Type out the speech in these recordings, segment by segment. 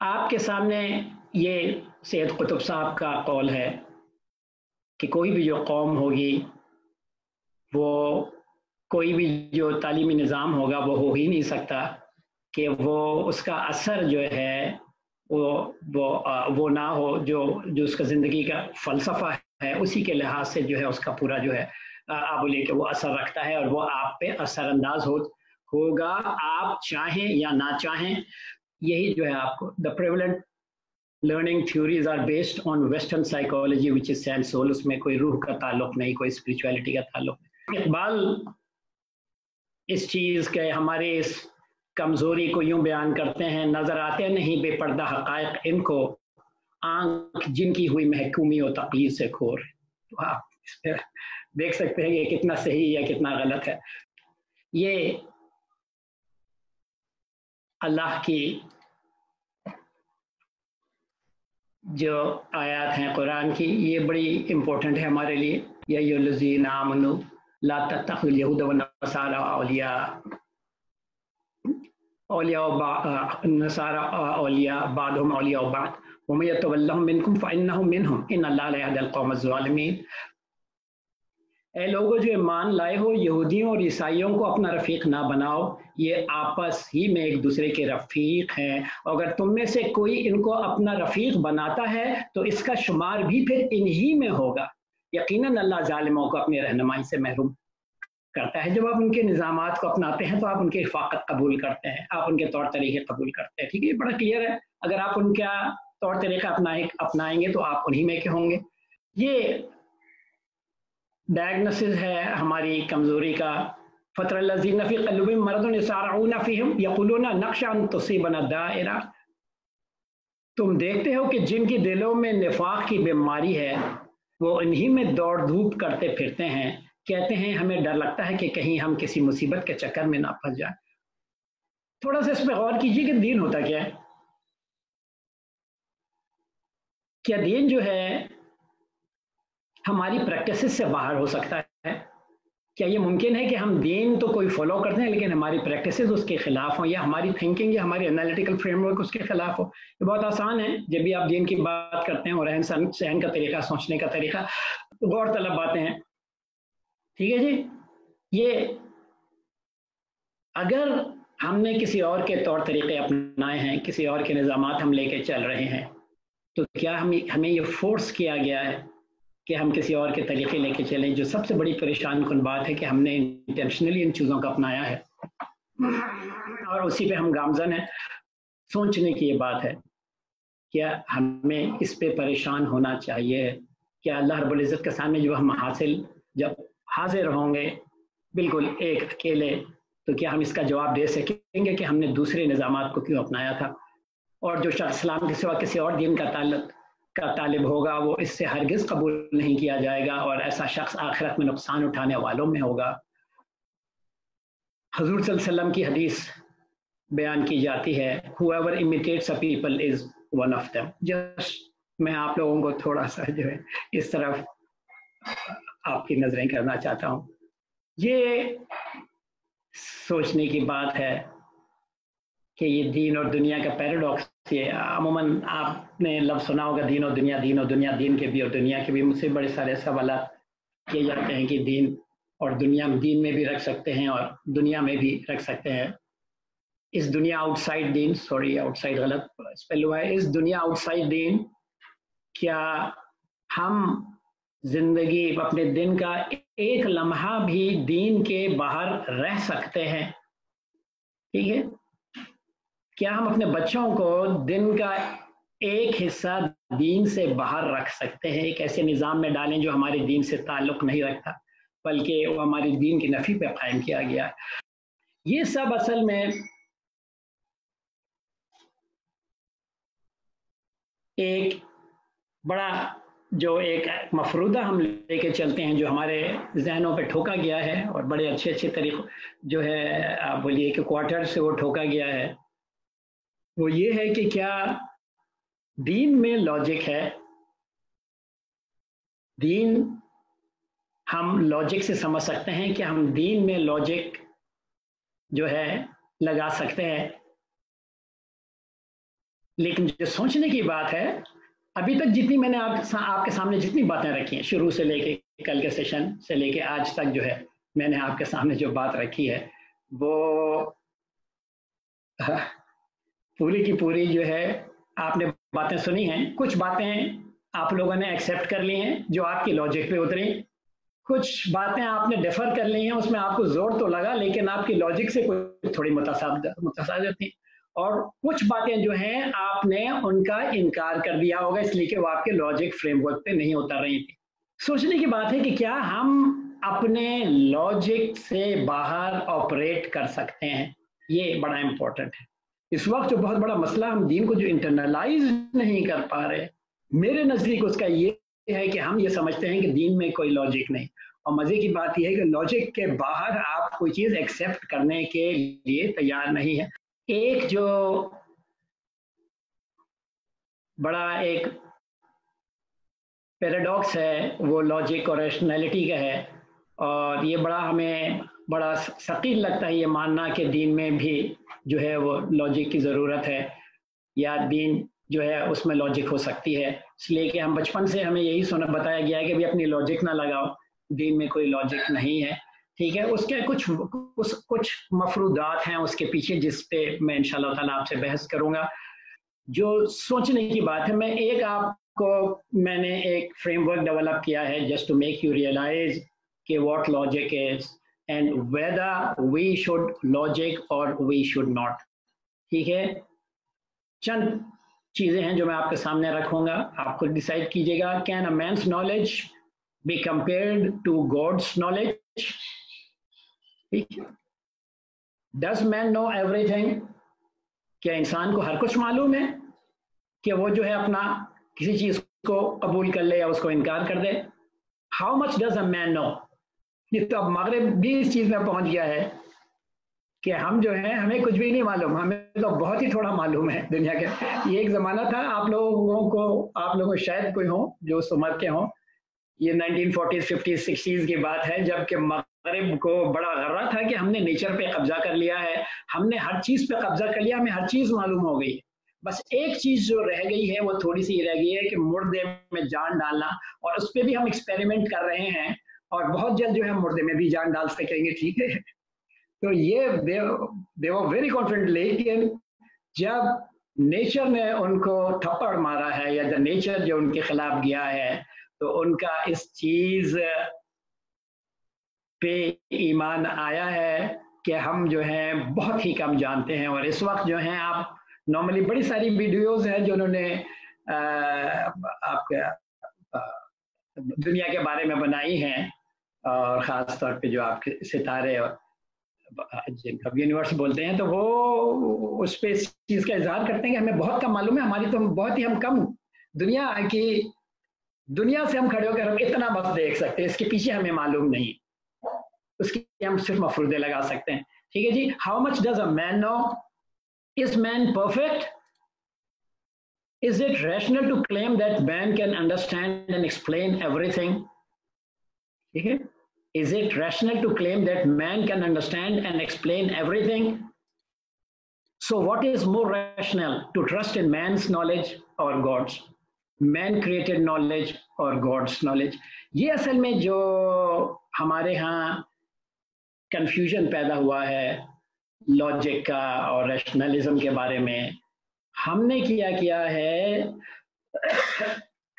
آپ کے سامنے یہ سید قطب صاحب کا قول ہے کہ کوئی بھی جو قوم ہوگی، وہ کوئی بھی جو تعلیمی نظام ہوگا وہ ہو ہی نہیں سکتا کہ وہ اس کا اثر جو ہے وہ نہ ہو، جو اس کا زندگی کا فلسفہ ہے اسی کے لحاظ سے جو ہے اس کا پورا جو ہے آپ بولیے کہ وہ اثر رکھتا ہے، اور وہ آپ پہ اثر انداز ہوگا، آپ چاہیں یا نہ چاہیں۔ یہی جو ہے آپ کو the prevalent learning theories are based on western psychology which is sans soul, اس میں کوئی روح کا تعلق نہیں، کوئی اسپرچویلٹی کا تعلق نہیں۔ اقبال اس چیز کے ہمارے اس کمزوری کو یوں بیان کرتے ہیں، نظر آتے نہیں بے پردہ حقائق ان کو، آنکھ جن کی ہوئی محکومی و تقلید سے کھور۔ تو آپ دیکھ سکتے ہیں یہ کتنا صحیح یا کتنا غلط ہے۔ یہ اللہ کی جو آیات ہیں قرآن کی، یہ بڑی امپورٹنٹ ہے ہمارے لیے۔ یا ایھا الذین آمنوا لا تتخذوا اليہود والنصارى اولیاء بعضهم اولیاء بعض ومن یتولهم منکم فانہ منہم ان اللہ لا یہدی القوم الظالمین۔ اے لوگوں جو ایمان لائے ہو، یہودیوں اور عیسائیوں کو اپنا رفیق نہ بناؤ، یہ آپس ہی میں ایک دوسرے کے رفیق ہیں، اور اگر تم میں سے کوئی ان کو اپنا رفیق بناتا ہے تو اس کا شمار بھی پھر انہی میں ہوگا۔ یقیناً اللہ ظالموں کو اپنی رہنمائی سے محروم کرتا ہے۔ جب آپ ان کے نظامات کو اپناتے ہیں تو آپ ان کی رفاقت قبول کرتے ہیں، آپ ان کے طور طریقے قبول کرتے ہیں۔ ٹھیک ہے، یہ بڑا کلیئر ہے۔ اگر آپ ان کا طور طریقہ اپنائیں گے تو آپ انہی میں کے ہوں گے۔ یہ ڈائگنوسس ہے ہماری کمزوری کا۔ فطر الذین فی قلوبہم مرض یسارعون فیہم یقولون نخشی ان تصیبنا دائرہ۔ تم دیکھتے ہو کہ جن کی دلوں میں نفاق کی بیماری ہے وہ انہی میں دوڑ دھوپ کرتے پھرتے ہیں، کہتے ہیں ہمیں ڈر لگتا ہے کہ کہیں ہم کسی مصیبت کے چکر میں نہ پھنس جائیں۔ تھوڑا سا اس پہ غور کیجیے کہ دین ہوتا کیا ہے؟ کیا دین جو ہے ہماری پریکٹسز سے باہر ہو سکتا ہے؟ کیا یہ ممکن ہے کہ ہم دین تو کوئی فالو کرتے ہیں لیکن ہماری پریکٹسز اس کے خلاف ہوں، یا ہماری تھنکنگ یا ہماری انالیٹیکل فریم ورک اس کے خلاف ہو؟ یہ بہت آسان ہے۔ جب بھی آپ دین کی بات کرتے ہیں اور رہن سہن کا طریقہ، سوچنے کا طریقہ، غور طلب باتیں ہیں۔ ٹھیک ہے جی، یہ اگر ہم نے کسی اور کے طور طریقے اپنائے ہیں، کسی اور کے نظامات ہم لے کے چل رہے ہیں، تو کیا ہمیں یہ فورس کیا گیا ہے کہ ہم کسی اور کے طریقے لے کے چلیں؟ جو سب سے بڑی پریشان کن بات ہے کہ ہم نے انٹینشنلی ان چیزوں کو اپنایا ہے اور اسی پہ ہم گامزن ہیں۔ سوچنے کی یہ بات ہے، کیا ہمیں اس پہ پریشان ہونا چاہیے؟ کیا اللہ رب العزت کے سامنے جب حاضر ہوں گے بالکل ایک اکیلے، تو کیا ہم اس کا جواب دے سکیں گے کہ ہم نے دوسرے نظامات کو کیوں اپنایا تھا؟ اور جو شخص اسلام کے سوا کسی اور دین کا طالب ہوگا وہ اس سے ہرگز قبول نہیں کیا جائے گا، اور ایسا شخص آخرت میں نقصان اٹھانے والوں میں ہوگا۔ حضور صلی اللہ علیہ وسلم کی حدیث بیان کی جاتی ہے، whoever imitates a people is one of them۔ Just میں آپ لوگوں کو تھوڑا سا جو ہے اس طرف آپ کی نظریں کرنا چاہتا ہوں۔ یہ سوچنے کی بات ہے کہ یہ دین اور دنیا کا پیراڈاکس، یہ عموماً آپ نے لفظ سنا ہوگا دین و دنیا، دین و دنیا، دین کے بھی اور دنیا کے بھی۔ مجھ سے بڑے سارے سوالات کیے جاتے ہیں کہ دین اور دنیا، دین میں بھی رکھ سکتے ہیں اور دنیا میں بھی رکھ سکتے ہیں۔ اس دنیا آؤٹ سائڈ دین، سوری آؤٹ سائڈ غلط اسپیل ہوا ہے، اس دنیا آؤٹ سائڈ دین، کیا ہم زندگی اپنے دن کا ایک لمحہ بھی دین کے باہر رہ سکتے ہیں؟ ٹھیک ہے، کیا ہم اپنے بچوں کو دن کا ایک حصہ دین سے باہر رکھ سکتے ہیں، ایک ایسے نظام میں ڈالیں جو ہمارے دین سے تعلق نہیں رکھتا بلکہ وہ ہماری دین کی نفی پہ قائم کیا گیا ہے؟ یہ سب اصل میں ایک بڑا جو ایک مفروضہ ہم لے کے چلتے ہیں، جو ہمارے ذہنوں پہ ٹھوکا گیا ہے، اور بڑے اچھے اچھے طریقے جو ہے آپ بولیے کہ کوارٹر سے وہ ٹھوکا گیا ہے، وہ یہ ہے کہ کیا دین میں لاجک ہے؟ دین ہم لاجک سے سمجھ سکتے ہیں کہ ہم دین میں لاجک جو ہے لگا سکتے ہیں؟ لیکن جو سوچنے کی بات ہے، ابھی تک جتنی میں نے آپ کے سامنے جتنی باتیں رکھی ہیں، شروع سے لے کے کل کے سیشن سے لے کے آج تک جو ہے میں نے آپ کے سامنے جو بات رکھی ہے وہ پوری کی پوری جو ہے آپ نے باتیں سنی ہیں. کچھ باتیں آپ لوگوں نے ایکسیپٹ کر لی ہیں جو آپ کی لاجک پہ اتری، کچھ باتیں آپ نے ڈیفر کر لی ہیں، اس میں آپ کو زور تو لگا لیکن آپ کی لاجک سے کوئی تھوڑی متصادم تھی، اور کچھ باتیں جو ہیں آپ نے ان کا انکار کر دیا ہوگا اس لیے کہ وہ آپ کے لاجک فریم ورک پہ نہیں اتر رہی تھی. سوچنے کی بات ہے کہ کیا ہم اپنے لاجک سے باہر آپریٹ کر سکتے ہیں، یہ بڑا امپورٹنٹ ہے. اس وقت جو بہت بڑا مسئلہ ہم دین کو جو انٹرنلائز نہیں کر پا رہے، میرے نزدیک اس کا یہ ہے کہ ہم یہ سمجھتے ہیں کہ دین میں کوئی لاجک نہیں، اور مزے کی بات یہ ہے کہ لاجک کے باہر آپ کوئی چیز ایکسیپٹ کرنے کے لیے تیار نہیں ہے. ایک جو بڑا ایک پیراڈاکس ہے وہ لاجک اور ریشنلٹی کا ہے، اور یہ ہمیں بڑا ثقیل لگتا ہے یہ ماننا کہ دین میں بھی جو ہے وہ لاجک کی ضرورت ہے، یا دین جو ہے اس میں لاجک ہو سکتی ہے. اس لیے کہ ہم بچپن سے ہمیں یہی بتایا گیا ہے کہ بھی اپنی لاجک نہ لگاؤ، دین میں کوئی لاجک نہیں ہے. ٹھیک ہے، اس کے کچھ مفروضات ہیں اس کے پیچھے جس پہ میں انشاءاللہ تعالیٰ آپ سے بحث کروں گا. جو سوچنے کی بات ہے، میں نے ایک فریم ورک ڈیولپ کیا ہے just to make you realise کہ what logic is and whether we should logic اور وی شوڈ ناٹ. ٹھیک ہے، چند چیزیں ہیں جو میں آپ کے سامنے رکھوں گا، آپ خود ڈیسائیڈ کیجیے گا. Can a man's knowledge be compared to God's knowledge? Does man know everything? کیا انسان کو ہر کچھ معلوم ہے کہ وہ جو ہے اپنا کسی چیز کو قبول کر لے یا اس کو انکار کر دے؟ How much does a man نو؟ یہ تو اب مغرب بھی اس چیز میں پہنچ گیا ہے کہ ہم جو ہیں ہمیں کچھ بھی نہیں معلوم، ہمیں تو بہت ہی تھوڑا معلوم ہے دنیا کے. یہ ایک زمانہ تھا، آپ لوگوں شاید کوئی ہوں جو اس عمر کے ہوں، یہ 1940s 50s 60s کی بات ہے، جب کہ مغرب کو بڑا غرہ تھا کہ ہم نے نیچر پہ قبضہ کر لیا ہے، ہم نے ہر چیز پہ قبضہ کر لیا، ہمیں ہر چیز معلوم ہو گئی. بس ایک چیز جو رہ گئی ہے وہ تھوڑی سی رہ گئی ہے کہ مردے میں جان ڈالنا، اور اس پہ بھی ہم ایکسپیریمنٹ کر رہے ہیں، اور بہت جلد جو ہے مردے میں بھی جان ڈال سکیں گے. ٹھیک ہے، تو یہ they were very confident. لیکن جب نیچر نے ان کو تھپڑ مارا ہے یا نیچر جو ان کے خلاف گیا ہے، تو ان کا اس چیز پہ ایمان آیا ہے کہ ہم جو ہیں بہت ہی کم جانتے ہیں. اور اس وقت جو ہیں آپ نارملی بڑی ساری ویڈیوز ہیں جو انہوں نے آپ دنیا کے بارے میں بنائی ہیں، اور خاص طور پہ جو آپ کے ستارے اور جن کا یونیورس بولتے ہیں، تو وہ اس پہ اس چیز کا اظہار کرتے ہیں کہ ہمیں بہت کم معلوم ہے، ہماری تو بہت ہی ہم کم دنیا سے ہم کھڑے ہو کر ہم اتنا بس دیکھ سکتے ہیں، اس کے پیچھے ہمیں معلوم نہیں، اس کے ہم صرف مفروضے لگا سکتے ہیں. ٹھیک ہے جی. How much does a man know? Is man perfect? Is it rational to claim that man can understand and explain everything? ٹھیک ہے، is it rational to claim that man can understand and explain everything? So what is more rational, to trust in man's knowledge or God's? Man created knowledge or God's knowledge? یہ اصل میں جو ہمارے ہاں confusion پیدا ہوا ہے logic کا اور ریشنلزم کے بارے میں، ہم نے کیا ہے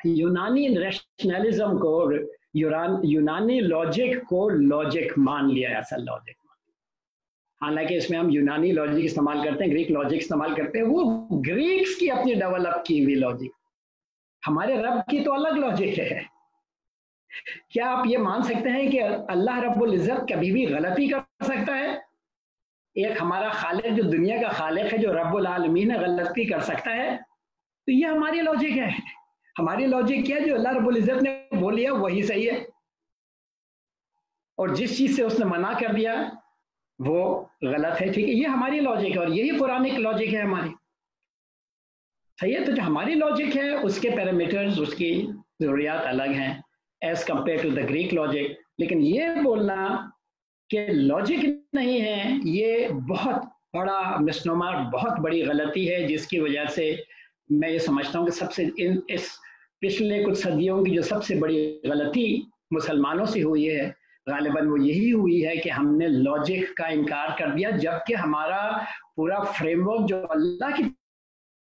یونانی ریشنلزم کو، یونانی لاجک کو لاجک مان لیا ہے، اصل لاجک. حالانکہ اس میں ہم یونانی لاجک استعمال کرتے ہیں، گریک لاجک استعمال کرتے ہیں، وہ گریکس کی اپنی ڈیولپ کی ہوئی لاجک. ہمارے رب کی تو الگ لاجک ہے. کیا آپ یہ مان سکتے ہیں کہ اللہ رب العزت کبھی بھی غلطی کر سکتا ہے؟ ایک ہمارا خالق جو دنیا کا خالق ہے، جو رب العالمین ہے، غلطی کر سکتا ہے؟ تو یہ ہماری لاجک ہے. ہماری لاجک کیا ہے؟ جو اللہ رب العزت نے بول لیا وہی صحیح ہے، اور جس چیز سے اس نے منع کر دیا وہ غلط ہے. ٹھیک ہے، یہ ہماری لاجک ہے، اور یہی قرآنک لاجک ہے ہماری. صحیح ہے، تو جو ہماری لاجک ہے اس کے پیرامیٹرز، اس کی ضروریات الگ ہیں as compare to the Greek logic. لیکن یہ بولنا کہ لاجک نہیں ہے، یہ بہت بڑا مسنومر، بہت بڑی غلطی ہے، جس کی وجہ سے میں یہ سمجھتا ہوں کہ سب سے اس پچھلے کچھ صدیوں کی جو سب سے بڑی غلطی مسلمانوں سے ہوئی ہے غالباً وہ یہی ہوئی ہے کہ ہم نے لاجک کا انکار کر دیا، جبکہ ہمارا پورا فریم ورک جو اللہ کی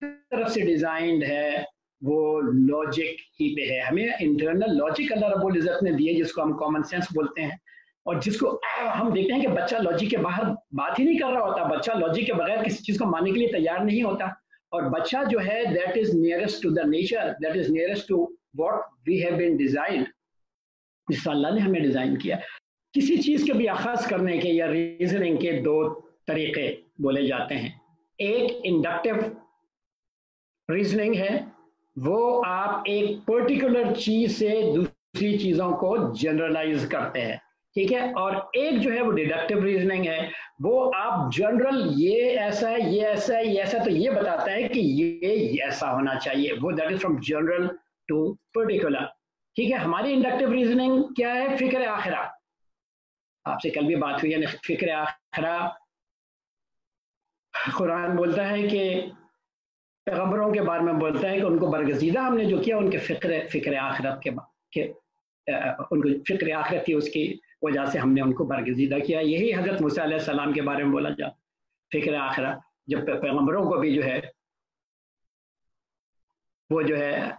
طرف سے ڈیزائنڈ ہے وہ لاجک ہی پہ ہے. ہمیں انٹرنل لاجک اللہ رب العزت نے دیے جس کو ہم کامن سینس بولتے ہیں، اور جس کو ہم دیکھتے ہیں کہ بچہ لاجک کے باہر بات ہی نہیں کر رہا ہوتا، بچہ لاجک کے بغیر کسی چیز کو ماننے کے لیے تیار نہیں ہوتا. اور بچہ جو ہے that is nearest to the nature, that is nearest to what we have been designed, جس طرح اللہ نے ہمیں ڈیزائن کیا. کسی چیز کے بھی اخذ کرنے کے یا ریزننگ کے دو طریقے بولے جاتے ہیں. ایک انڈکٹیو ریزننگ ہے، وہ آپ ایک پرٹیکولر چیز سے دوسری چیزوں کو جنرلائز کرتے ہیں، ٹھیک ہے. اور ایک جو ہے وہ ڈیڈکٹیو ریزننگ ہے، وہ آپ جنرل یہ ایسا ہے یہ ایسا ہے یہ ایسا، تو یہ بتاتا ہے کہ یہ ایسا ہونا چاہیے، وہ that is from general to particular, ٹھیک ہے. ہماری انڈکٹیو ریزننگ کیا ہے؟ فکر آخرہ. آپ سے کل بھی بات ہوئی ہے فکر آخرہ. قرآن بولتا ہے کہ پیغمبروں کے بارے میں بولتا ہے کہ ان کو برگزیدہ ہم نے جو کیا ان کے فکر آخرت کے ان کو فکر آخرت تھی، اس کی وجہ سے ہم نے ان کو برگزیدہ کیا. یہی حضرت موسیٰ علیہ السلام کے بارے میں بولا جاتا فکر آخرت، جب پیغمبروں کو بھی جو ہے وہ جو ہے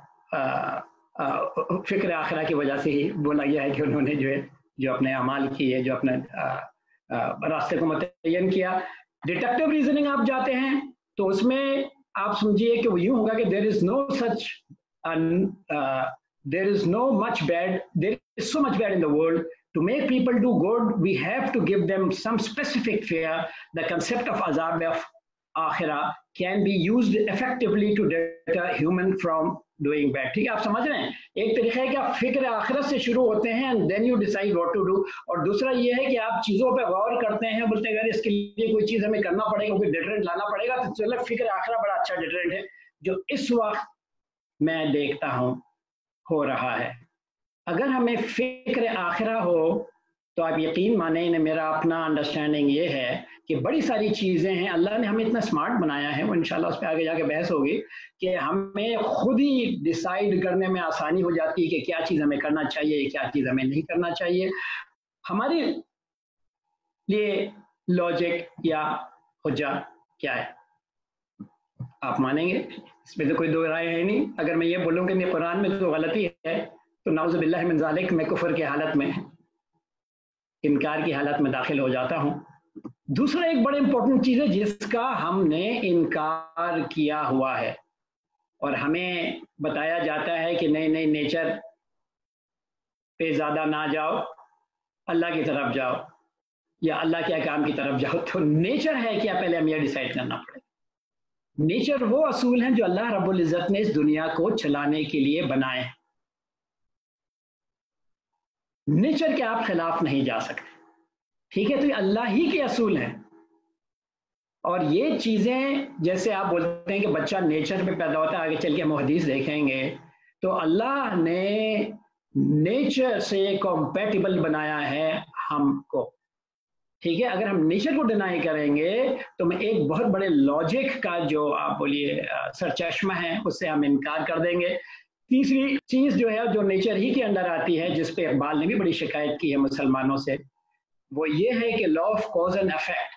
فکر آخرہ کی وجہ سے ہی بولا گیا ہے کہ انہوں نے جو اپنے اعمال کیے، جو اپنے راستے کو متعین کیا. ڈیٹیکٹیو ریزننگ آپ جاتے ہیں تو اس میں آپ سمجھیے کہ وہ یوں ہوگا کہ there is so much bad in the world. To make people do good, we have to give them some specific fear. The concept of azab of akhirah can be used effectively to deter human from doing bad. ٹھیک ہے، آپ سمجھ رہے ہیں؟ ایک طریقہ ہے کہ آپ فکر آخرت سے شروع ہوتے ہیں and then you decide what to do. اور دوسرا یہ ہے کہ آپ چیزوں پہ غور کرتے ہیں، بولتے ہیں اگر اس کے لیے کوئی چیز ہمیں کرنا پڑے گا، کوئی ڈیٹرنٹ لانا پڑے گا، تو چلو فکر آخرت بڑا اچھا ڈیٹرنٹ ہے جو اس وقت میں دیکھتا ہوں ہو رہا ہے. اگر ہمیں فکر آخرہ ہو تو آپ یقین مانیں، میرا اپنا انڈرسٹینڈنگ یہ ہے کہ بڑی ساری چیزیں ہیں، اللہ نے ہمیں اتنا اسمارٹ بنایا ہے، وہ انشاءاللہ اس پہ آگے جا کے بحث ہوگی، کہ ہمیں خود ہی ڈیسائیڈ کرنے میں آسانی ہو جاتی ہے کہ کیا چیز ہمیں کرنا چاہیے، کیا چیز ہمیں نہیں کرنا چاہیے. ہمارے لیے لاجک یا حجہ کیا ہے؟ آپ مانیں گے اس میں تو کوئی دو رائے ہے نہیں. اگر میں یہ بولوں کہ قرآن میں تو غلطی ہے تو نعوذ باللہ من ذالک میں کفر کی حالت میں، انکار کی حالت میں داخل ہو جاتا ہوں. دوسرا ایک بڑا امپورٹنٹ چیز ہے جس کا ہم نے انکار کیا ہوا ہے، اور ہمیں بتایا جاتا ہے کہ نہیں نیچر پہ زیادہ نہ جاؤ، اللہ کی طرف جاؤ یا اللہ کے احکام کی طرف جاؤ. تو نیچر ہے کیا؟ پہلے ہمیں یہ ڈیسائیڈ کرنا پڑے. نیچر وہ اصول ہیں جو اللہ رب العزت نے اس دنیا کو چلانے کے لیے بنائے ہیں. نیچر کے آپ خلاف نہیں جا سکتے، ٹھیک ہے. تو یہ اللہ ہی کے اصول ہیں، اور یہ چیزیں جیسے آپ بولتے ہیں کہ بچہ نیچر میں پیدا ہوتا ہے، آگے چل کے ہم حدیث دیکھیں گے تو اللہ نے نیچر سے کمپیٹیبل بنایا ہے ہم کو، ٹھیک ہے. اگر ہم نیچر کو ڈینائی کریں گے تو میں ایک بہت بڑے لاجک کا جو آپ بولیے سرچشمہ ہے اس سے ہم انکار کر دیں گے. تیسری چیز جو ہے جو نیچر ہی کے اندر آتی ہے، جس پہ اقبال نے بھی بڑی شکایت کی ہے مسلمانوں سے، وہ یہ ہے کہ law of cause and effect.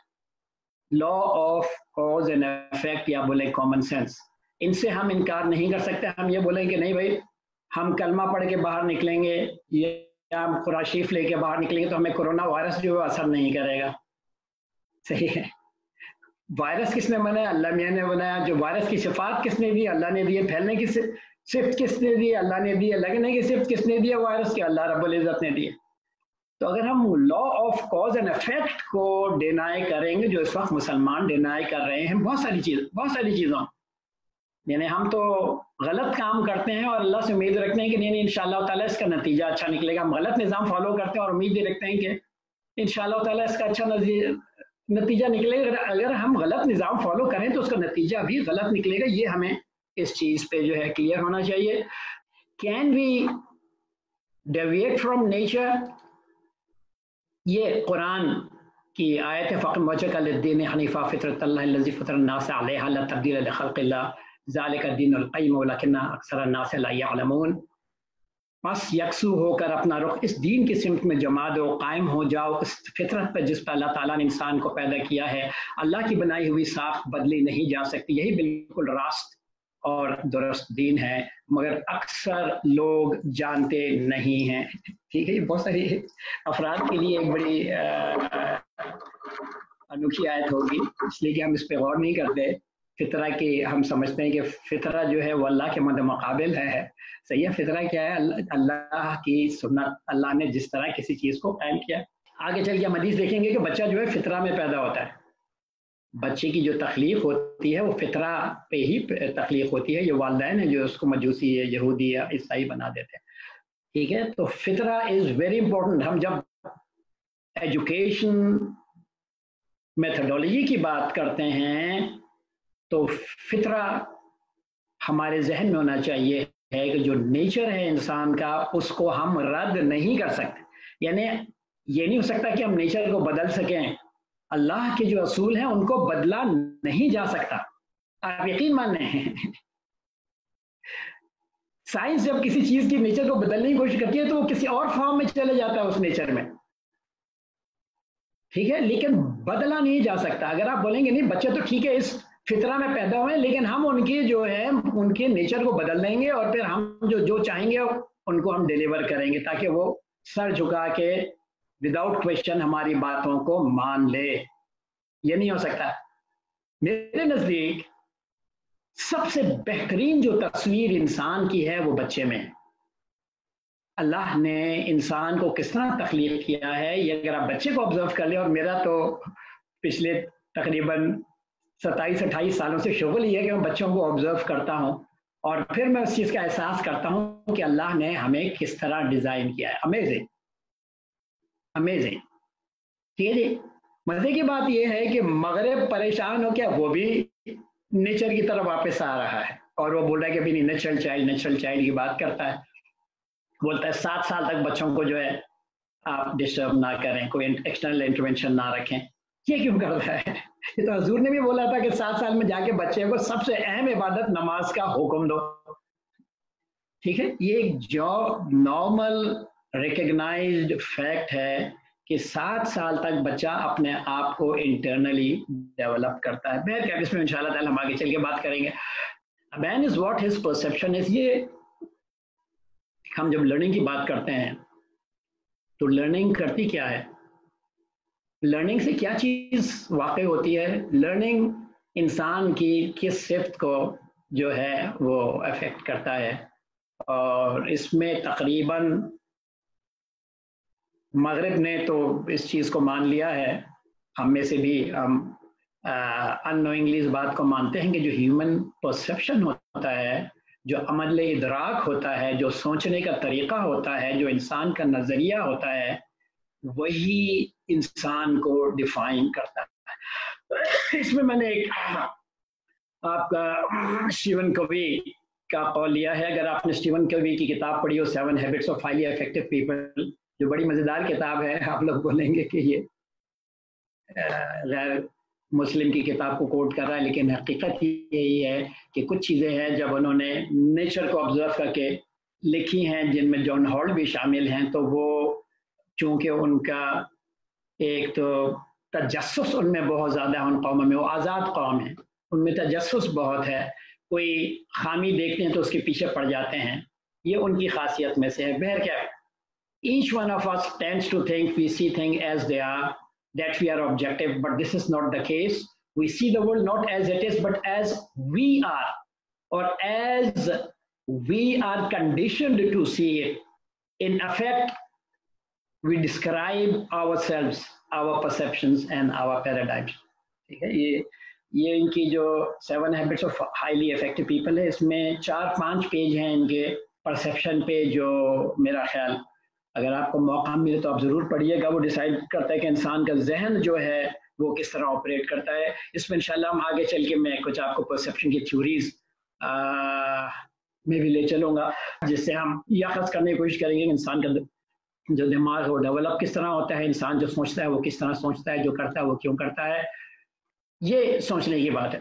Law of cause and effect یا بولے کامن سینس، ان سے ہم انکار نہیں کر سکتے. ہم یہ بولیں کہ نہیں بھائی ہم کلمہ پڑھ کے باہر نکلیں گے یا ہم قرآن شریف لے کے باہر نکلیں گے تو ہمیں کورونا وائرس جو ہے اثر نہیں کرے گا. صحیح ہے. وائرس کس نے بنایا؟ اللہ میاں نے بنایا. جو وائرس کی صفات کس نے دی؟ اللہ نے دی. پھیلنے کی صفت کس نے دی؟ اللہ نے دی. لگنے کی صفت کس نے دی وائرس کی؟ اللہ رب العزت نے دی. تو اگر ہم law of cause and effect کو ڈینائی کریں گے، جو اس وقت مسلمان ڈینائی کر رہے ہیں بہت ساری چیزوں، یعنی ہم تو غلط کام کرتے ہیں اور اللہ سے امید رکھتے ہیں کہ نہیں انشاءاللہ تعالیٰ اس کا نتیجہ اچھا نکلے گا. ہم غلط نظام فالو کرتے ہیں اور امید یہ رکھتے ہیں کہ انشاءاللہ تعالیٰ اس کا اچھا نتیجہ نکلے گا. اگر ہم غلط نظام فالو کریں تو اس کا نتیجہ بھی غلط نکلے گا. یہ ہمیں اس چیز پہ جو ہے کلیئر ہونا چاہیے. Can we deviate from nature? یہ قرآن کی آیت فقم وجهك للدین حنیفہ فطرۃ اللہ الذی فطر الناس علیہا لا تبدیل لخلق اللہ. ذالک الدین القیم ولکن اکثر الناس لا یعلمون. بس یکسو ہو کر اپنا رخ اس دین کی سمت میں جما دو، قائم ہو جاؤ اس فطرت پر جس پر اللہ تعالیٰ نے انسان کو پیدا کیا ہے. اللہ کی بنائی ہوئی ساخت بدلی نہیں جا سکتی، یہی بالکل راست اور درست دین ہے، مگر اکثر لوگ جانتے نہیں ہیں. ٹھیک ہے، یہ بہت ساری افراد کے لیے ایک بڑی انوکھی آیت ہوگی، اس لیے کہ ہم اس پہ غور نہیں کرتے. فطرہ کی ہم سمجھتے ہیں کہ فطرہ جو ہے وہ اللہ کے مد مقابل ہے. صحیح ہے، فطرہ کیا ہے؟ اللہ کی سنت، اللہ نے جس طرح کسی چیز کو قائم کیا. آگے چل کے ہم حدیث دیکھیں گے کہ بچہ جو ہے فطرہ میں پیدا ہوتا ہے. بچے کی جو تخلیق ہوتی ہے وہ فطرہ پہ ہی تخلیق ہوتی ہے. یہ والدین ہیں جو اس کو مجوسی ہے، یہودی یا عیسائی بنا دیتے ہیں. ٹھیک ہے، تو فطرہ از ویری امپورٹنٹ. ہم جب ایجوکیشن میتھڈولوجی کی بات کرتے ہیں تو فطرہ ہمارے ذہن میں ہونا چاہیے ہے کہ جو نیچر ہے انسان کا اس کو ہم رد نہیں کر سکتے. یعنی یہ نہیں ہو سکتا کہ ہم نیچر کو بدل سکیں. اللہ کے جو اصول ہیں ان کو بدلا نہیں جا سکتا. آپ یقین مانیں سائنس جب کسی چیز کی نیچر کو بدلنے کی کوشش کرتی ہے تو وہ کسی اور فارم میں چلے جاتا ہے اس نیچر میں. ٹھیک ہے، لیکن بدلا نہیں جا سکتا. اگر آپ بولیں گے نہیں بچے تو ٹھیک ہے اس فطرہ میں پیدا ہوئے لیکن ہم ان کے جو ہے ان کے نیچر کو بدل دیں گے اور پھر ہم جو چاہیں گے ان کو ہم ڈیلیور کریں گے تاکہ وہ سر جھکا کے وداؤٹ کوشچن ہماری باتوں کو مان لے. یہ نہیں ہو سکتا. میرے نزدیک سب سے بہترین جو تصویر انسان کی ہے وہ بچے میں. اللہ نے انسان کو کس طرح تخلیق کیا ہے یہ اگر آپ بچے کو آبزرو کر لیں، اور میرا تو پچھلے تقریباً 27-28 سالوں سے شغل یہ ہے کہ میں بچوں کو آبزرو کرتا ہوں اور پھر میں اس چیز کا احساس کرتا ہوں کہ اللہ نے ہمیں کس طرح ڈیزائن کیا ہے. Amazing amazing. ٹھیک ہے جی. مزے کی بات یہ ہے کہ مغرب پریشان ہو کیا وہ بھی نیچر کی طرف واپس آ رہا ہے اور وہ بول رہا ہے کہ بھی نیچرل چائلڈ کی بات کرتا ہے. بولتا ہے 7 سال تک بچوں کو جو ہے آپ ڈسٹرب نہ کریں، کوئی ایکسٹرنل انٹروینشن نہ رکھیں. یہ کیوں کرتا ہے؟ یہ تو حضور نے بھی بولا تھا کہ 7 سال میں جا کے بچے کو سب سے اہم عبادت نماز کا حکم دو. ٹھیک ہے، یہ ایک جو نارمل ریکگنائزڈ فیکٹ ہے کہ 7 سال تک بچہ اپنے آپ کو انٹرنلی ڈیولپ کرتا ہے. بہرکیف اس میں انشاءاللہ تعالی ہم آگے چل کے بات کریں گے. Man is what his perception is. یہ ہم جب لرننگ کی بات کرتے ہیں تو لرننگ کرتی کیا ہے؟ لرننگ سے کیا چیز واقع ہوتی ہے؟ لرننگ انسان کی کس صفت کو جو ہے وہ افیکٹ کرتا ہے، اور اس میں تقریباً مغرب نے تو اس چیز کو مان لیا ہے. ہم میں سے بھی ہم اننوئنگلی اس بات کو مانتے ہیں کہ جو ہیومن پرسیپشن ہوتا ہے، جو عمل ادراک ہوتا ہے، جو سوچنے کا طریقہ ہوتا ہے، جو انسان کا نظریہ ہوتا ہے، وہی انسان کو ڈیفائن کرتا ہے. اس میں نے ایک آپ کا اسٹیون کوی کا قول لیا ہے. اگر آپ نے اسٹیون کوی کی کتاب پڑھی ہو 7 Habits of Highly Effective People، جو بڑی مزیدار کتاب ہے، آپ لوگ بولیں گے کہ یہ غیر مسلم کی کتاب کو کوٹ کر رہا ہے، لیکن حقیقت یہی ہے کہ کچھ چیزیں ہیں جب انہوں نے نیچر کو آبزرو کر کے لکھی ہیں، جن میں جان ہالٹ بھی شامل ہیں، تو وہ چونکہ ان کا ایک تو تجسس ان میں بہت زیادہ ہے، ان قوموں میں، وہ آزاد قوم ہیں، ان میں تجسس بہت ہے، کوئی خامی دیکھتے ہیں تو اس کے پیچھے پڑ جاتے ہیں. یہ ان کی خاصیت میں سے ہے. بہرکیف each one of us tends to think we see things as they are, that we are objective, but this is not the case. We see the world not as it is, but as we are, or as we are conditioned to see it. In effect, we describe ourselves, our perceptions and our paradigms. ٹھیک ہے، یہ ان کی جو 7 Habits of Highly Effective People ہے، اس میں 4-5 page ہیں ان کے perception پہ، جو میرا خیال اگر آپ کو موقع ملے تو آپ ضرور پڑھیے گا. وہ ڈیسائیڈ کرتا ہے کہ انسان کا ذہن جو ہے وہ کس طرح آپریٹ کرتا ہے. اس میں انشاءاللہ ہم آگے چل کے میں کچھ آپ کو پرسیپشن کی تھیوریز میں بھی لے چلوں گا، جس سے ہم یہ اخذ کرنے کی کوشش کریں گے کہ انسان کا جو دماغ ہے وہ ڈیولپ کس طرح ہوتا ہے، انسان جو سوچتا ہے وہ کس طرح سوچتا ہے، جو کرتا ہے وہ کیوں کرتا ہے. یہ سوچنے کی بات ہے.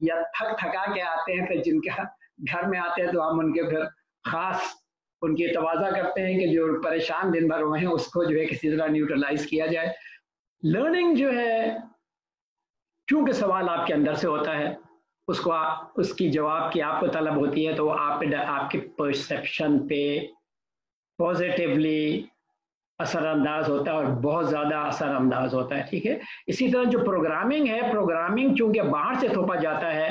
یا تھک تھکا کے آتے ہیں، پھر جن کا گھر میں آتے ہیں تو ہم ان کے پھر خاص ان کی تواضع کرتے ہیں کہ جو پریشان دن بھر ہوئے ہیں اس کو جو ہے کسی طرح نیوٹرلائز کیا جائے. لرننگ جو ہے چونکہ سوال آپ کے اندر سے ہوتا ہے، اس کی جواب کی آپ کو طلب ہوتی ہے، تو وہ آپ کے پرسیپشن پہ پازیٹیولی اثر انداز ہوتا ہے اور بہت زیادہ اثر انداز ہوتا ہے. ٹھیک ہے. اسی طرح جو پروگرامنگ ہے، پروگرامنگ چونکہ باہر سے تھوپا جاتا ہے،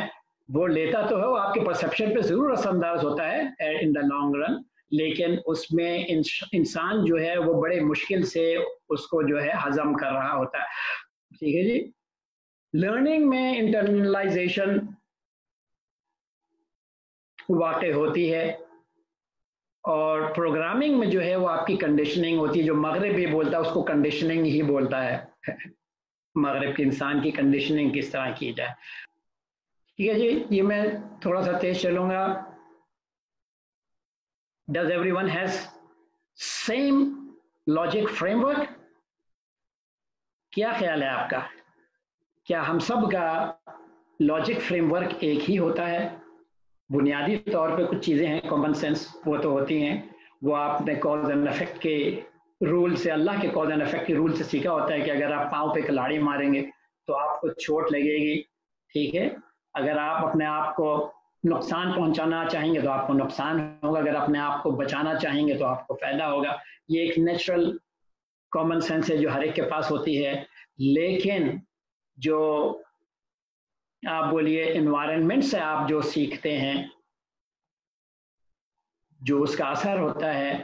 وہ لیتا تو ہے، وہ آپ کے پرسیپشن پہ ضرور اثر انداز ہوتا ہے ان دا لانگ رن، لیکن اس میں انسان جو ہے وہ بڑے مشکل سے اس کو جو ہے ہضم کر رہا ہوتا ہے. ٹھیک ہے جی. لرننگ میں انٹرنلائزیشن واقع ہوتی ہے، اور پروگرامنگ میں جو ہے وہ آپ کی کنڈیشننگ ہوتی ہے. جو مغرب بھی بولتا ہے اس کو کنڈیشننگ ہی بولتا ہے. مغرب کے انسان کی کنڈیشننگ کس طرح کی جائے. ٹھیک ہے جی. یہ میں تھوڑا سا تیز چلوں گا. Does everyone has same logic framework؟ کیا خیال ہے آپ کا؟ کیا ہم سب کا لاجک فریم ورک ایک ہی ہوتا ہے؟ بنیادی طور پہ کچھ چیزیں ہیں کامن سینس، وہ تو ہوتی ہیں، وہ آپ نے کاز اینڈ افیکٹ کے رول سے، اللہ کے کاز اینڈ افیکٹ کے رول سے سیکھا ہوتا ہے کہ اگر آپ پاؤں پہ کلاڑی ماریں گے تو آپ کو چوٹ لگے گی. ٹھیک ہے. اگر آپ اپنے آپ کو نقصان پہنچانا چاہیں گے تو آپ کو نقصان ہوگا، اگر اپنے آپ کو بچانا چاہیں گے تو آپ کو فائدہ ہوگا. یہ ایک نیچرل کامن سینس ہے جو ہر ایک کے پاس ہوتی ہے. لیکن جو آپ بولیے انوائرمنٹ سے آپ جو سیکھتے ہیں، جو اس کا اثر ہوتا ہے،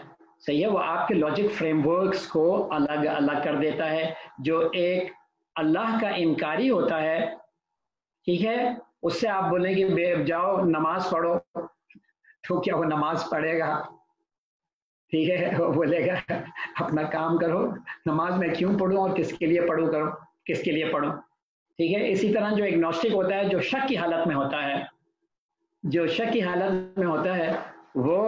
صحیح ہے، وہ آپ کے لاجک فریم ورکس کو الگ الگ کر دیتا ہے. جو ایک اللہ کا انکاری ہوتا ہے، ٹھیک ہے، اس سے آپ بولیں کہ جاؤ نماز پڑھو، تو کیا وہ نماز پڑھے گا؟ ٹھیک ہے. وہ بولے گا اپنا کام کرو، نماز میں کیوں پڑھوں اور کس کے لیے پڑھوں، کرو کس کے لیے پڑھوں. ٹھیک ہے. اسی طرح جو ایگنوسٹک ہوتا ہے، جو شک کی حالت میں ہوتا ہے، جو شک کی حالت میں ہوتا ہے، وہ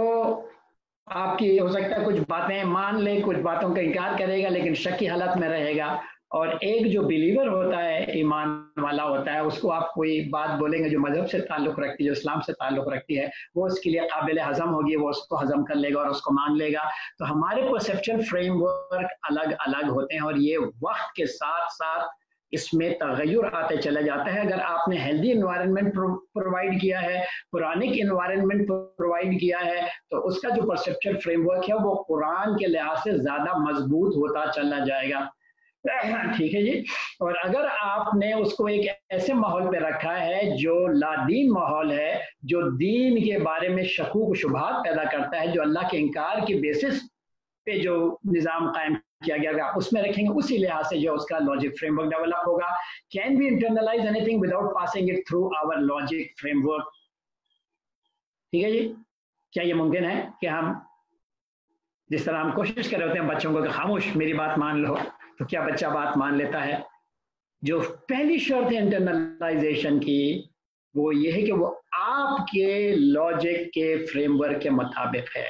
آپ کی ہو سکتا ہے کچھ باتیں مان لے، کچھ باتوں کا انکار کرے گا، لیکن شک کی حالت میں رہے گا. اور ایک جو بلیور ہوتا ہے، ایمان والا ہوتا ہے، اس کو آپ کوئی بات بولیں گے جو مذہب سے تعلق رکھتی ہے، جو اسلام سے تعلق رکھتی ہے، وہ اس کے لیے قابل ہضم ہوگی، وہ اس کو ہضم کر لے گا اور اس کو مان لے گا. تو ہمارے پرسیپچل فریم ورک الگ الگ ہوتے ہیں، اور یہ وقت کے ساتھ ساتھ اس میں تغیر آتے چلا جاتا ہے. اگر آپ نے ہیلدی انوائرمنٹ پرووائڈ کیا ہے، قرآنک انوائرمنٹ پرووائڈ کیا ہے، تو اس کا جو پرسیپچل فریم ورک ہے وہ قرآن کے لحاظ سے زیادہ مضبوط ہوتا چلا جائے گا. ٹھیک ہے جی. اور اگر آپ نے اس کو ایک ایسے ماحول پہ رکھا ہے جو لادین ماحول ہے، جو دین کے بارے میں شکوک و شبہات پیدا کرتا ہے، جو اللہ کے انکار کی بیسس پہ جو نظام قائم کیا گیا اس میں رکھیں گے، اسی لحاظ سے جو اس کا لاجک فریم ورک ڈیولپ ہوگا. Can we internalize anything without passing it through our logic framework? ٹھیک ہے جی. کیا یہ ممکن ہے کہ ہم جس طرح ہم کوشش کر رہے ہوتے ہیں بچوں کو کہ خاموش میری بات مان لو، تو کیا بچہ بات مان لیتا ہے؟ جو پہلی شرط ہے انٹرنلائزیشن کی وہ یہ ہے کہ وہ آپ کے لاجک کے فریم ورک کے مطابق ہے.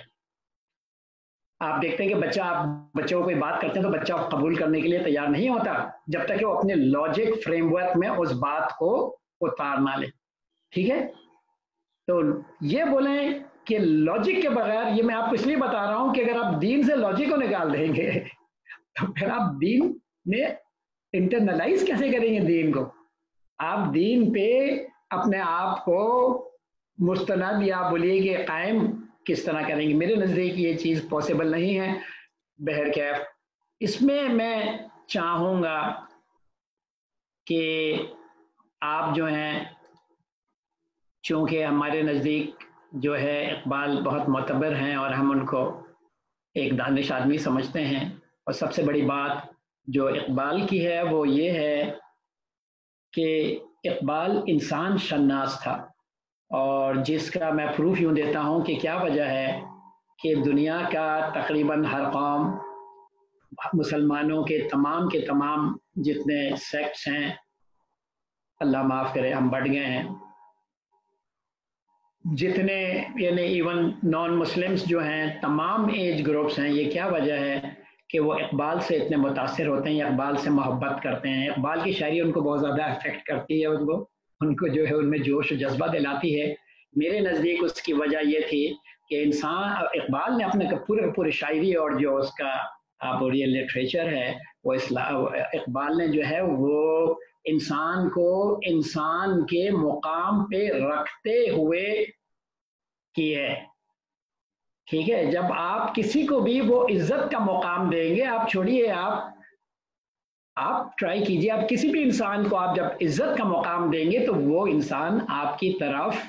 آپ دیکھتے ہیں کہ آپ بچوں کو کوئی بات کرتے ہیں تو بچہ قبول کرنے کے لیے تیار نہیں ہوتا جب تک کہ وہ اپنے لاجک فریم ورک میں اس بات کو اتار نہ لے. ٹھیک ہے. تو یہ بولیں کہ لاجک کے بغیر، یہ میں آپ کو اس لیے بتا رہا ہوں کہ اگر آپ دین سے لاجک کو نکال دیں گے تو پھر آپ دین میں انٹرنلائز کیسے کریں گے دین کو؟ آپ دین پہ اپنے آپ کو مستند یا بولیے کہ قائم کس طرح کریں گے؟ میرے نزدیک یہ چیز پاسبل نہیں ہے. بہرکیف اس میں میں چاہوں گا کہ آپ جو ہیں، چونکہ ہمارے نزدیک جو ہے اقبال بہت معتبر ہیں اور ہم ان کو ایک دانش آدمی سمجھتے ہیں، اور سب سے بڑی بات جو اقبال کی ہے وہ یہ ہے کہ اقبال انسان شناس تھا، اور جس کا میں پروف یوں دیتا ہوں کہ کیا وجہ ہے کہ دنیا کا تقریباً ہر قوم، مسلمانوں کے تمام جتنے سیکٹس ہیں، اللہ معاف کرے ہم بڑھ گئے ہیں، جتنے یعنی ایون نان مسلمس جو ہیں، تمام ایج گروپس ہیں، یہ کیا وجہ ہے کہ وہ اقبال سے اتنے متاثر ہوتے ہیں، اقبال سے محبت کرتے ہیں، اقبال کی شاعری ان کو بہت زیادہ افیکٹ کرتی ہے، ان کو جو ہے ان میں جوش و جذبہ دلاتی ہے. میرے نزدیک اس کی وجہ یہ تھی کہ انسان، اقبال نے اپنے پورے شاعری اور جو اس کا ریئل لٹریچر ہے وہ اقبال نے جو ہے وہ انسان کو انسان کے مقام پہ رکھتے ہوئے کی ہے. ٹھیک ہے، جب آپ کسی کو بھی وہ عزت کا مقام دیں گے، آپ چھوڑیے، آپ ٹرائی کیجئے، آپ کسی بھی انسان کو آپ جب عزت کا مقام دیں گے تو وہ انسان آپ کی طرف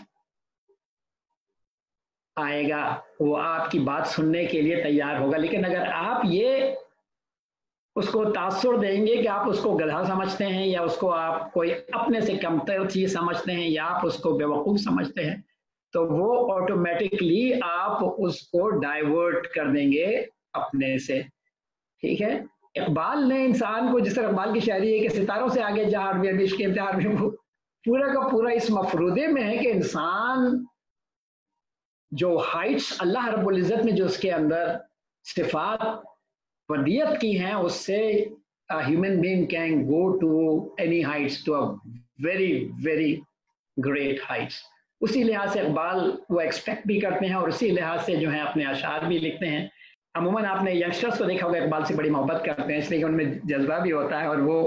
آئے گا، وہ آپ کی بات سننے کے لیے تیار ہوگا. لیکن اگر آپ یہ اس کو تاثر دیں گے کہ آپ اس کو گدھا سمجھتے ہیں، یا اس کو آپ کوئی اپنے سے کمتر چیز سمجھتے ہیں، یا آپ اس کو بیوقوف سمجھتے ہیں، تو وہ آٹومیٹکلی آپ اس کو ڈائیورٹ کر دیں گے اپنے سے. ٹھیک ہے، اقبال نے انسان کو، جس طرح اقبال کی شاعری ہے کہ ستاروں سے آگے جہاں بھی عشق امتحان میں، وہ پورا کا پورا اس مفروضے میں ہے کہ انسان جو ہائٹس اللہ رب العزت نے جو اس کے اندر صفات ودیت کی ہیں، اس سے human being can go to any heights, to very very great heights. اسی لحاظ سے اقبال وہ ایکسپیکٹ بھی کرتے ہیں، اور اسی لحاظ سے جو ہے اپنے اشعار بھی لکھتے ہیں. عموماً آپ نے ینگسٹرس کو دیکھا ہوگا اقبال سے بڑی محبت کرتے ہیں، اس لیے کہ ان میں جذبہ بھی ہوتا ہے، اور وہ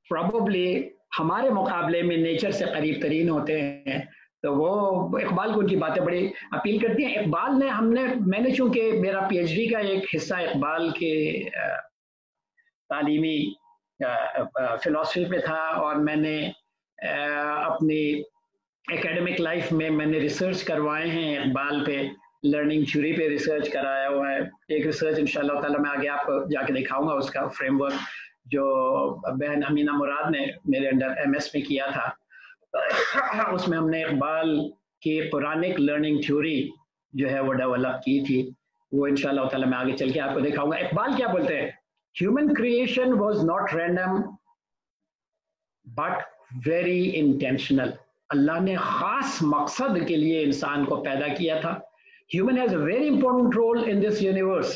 پروبیبلی ہمارے مقابلے میں نیچر سے قریب ترین ہوتے ہیں. تو وہ اقبال کو ان کی باتیں بڑی اپیل کرتی ہیں. اقبال نے میں نے چونکہ میرا پی ایچ ڈی کا ایک حصہ اقبال کے تعلیمی فلسفی پہ تھا، اور میں نے اپنی اکیڈمک لائف میں نے ریسرچ کروائے ہیں اقبال پہ، لرننگ تھیوری پہ ریسرچ کرایا ہوا ہے. ایک ریسرچ انشاءاللہ تعالیٰ میں آگے آپ کو جا کے دکھاؤں گا، اس کا فریم ورک جو بہن امینہ مراد نے میرے انڈر ایم ایس میں کیا تھا. اس میں ہم نے اقبال کی قرآنک لرننگ تھیوری جو ہے وہ ڈیولپ کی تھی. وہ انشاءاللہ تعالیٰ میں آگے چل کے آپ کو دکھاؤں گا. اقبال کیا بولتے ہیں؟ Human creation was not random but very intentional. اللہ نے خاص مقصد کے لیے انسان کو پیدا کیا تھا. Human has a very important role in this universe.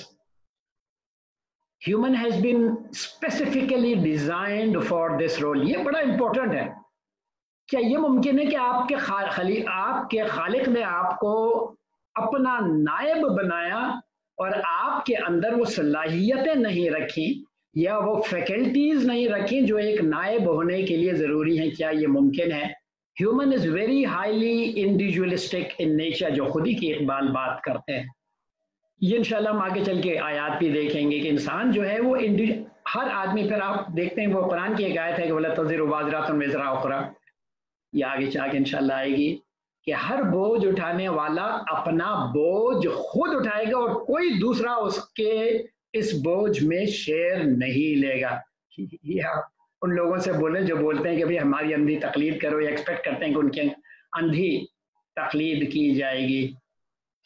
Human has been specifically designed for this role. یہ بڑا امپورٹنٹ ہے. کیا یہ ممکن ہے کہ آپ کے خالق نے آپ کو اپنا نائب بنایا اور آپ کے اندر وہ صلاحیتیں نہیں رکھی یا وہ فیکلٹیز نہیں رکھی جو ایک نائب ہونے کے لیے ضروری ہیں؟ کیا یہ ممکن ہے؟ Human is very highly individualistic in nature, جو خود ہی کی اقبال بات کرتے ہیں. یہ انشاءاللہ ہم آگے چل کے آیات بھی دیکھیں گے کہ انسان جو ہے وہ ہر آدمی، پھر آپ دیکھتے ہیں وہ قرآن کی ایک آیت ہے کہ وَلَا تَزِرُ وَازِرَةٌ وِزْرَ أُخْرَىٰ، یہ آگے چاہ کے انشاءاللہ آئے گی کہ ہر بوجھ اٹھانے والا اپنا بوجھ خود اٹھائے گا، اور کوئی دوسرا اس کے اس بوجھ میں شیئر نہیں لے گا. یہ ان لوگوں سے بولیں جو بولتے ہیں کہ بھئی ہماری اندھی تقلید کرو، یا ایکسپیکٹ کرتے ہیں کہ ان کے اندھی تقلید کی جائے گی.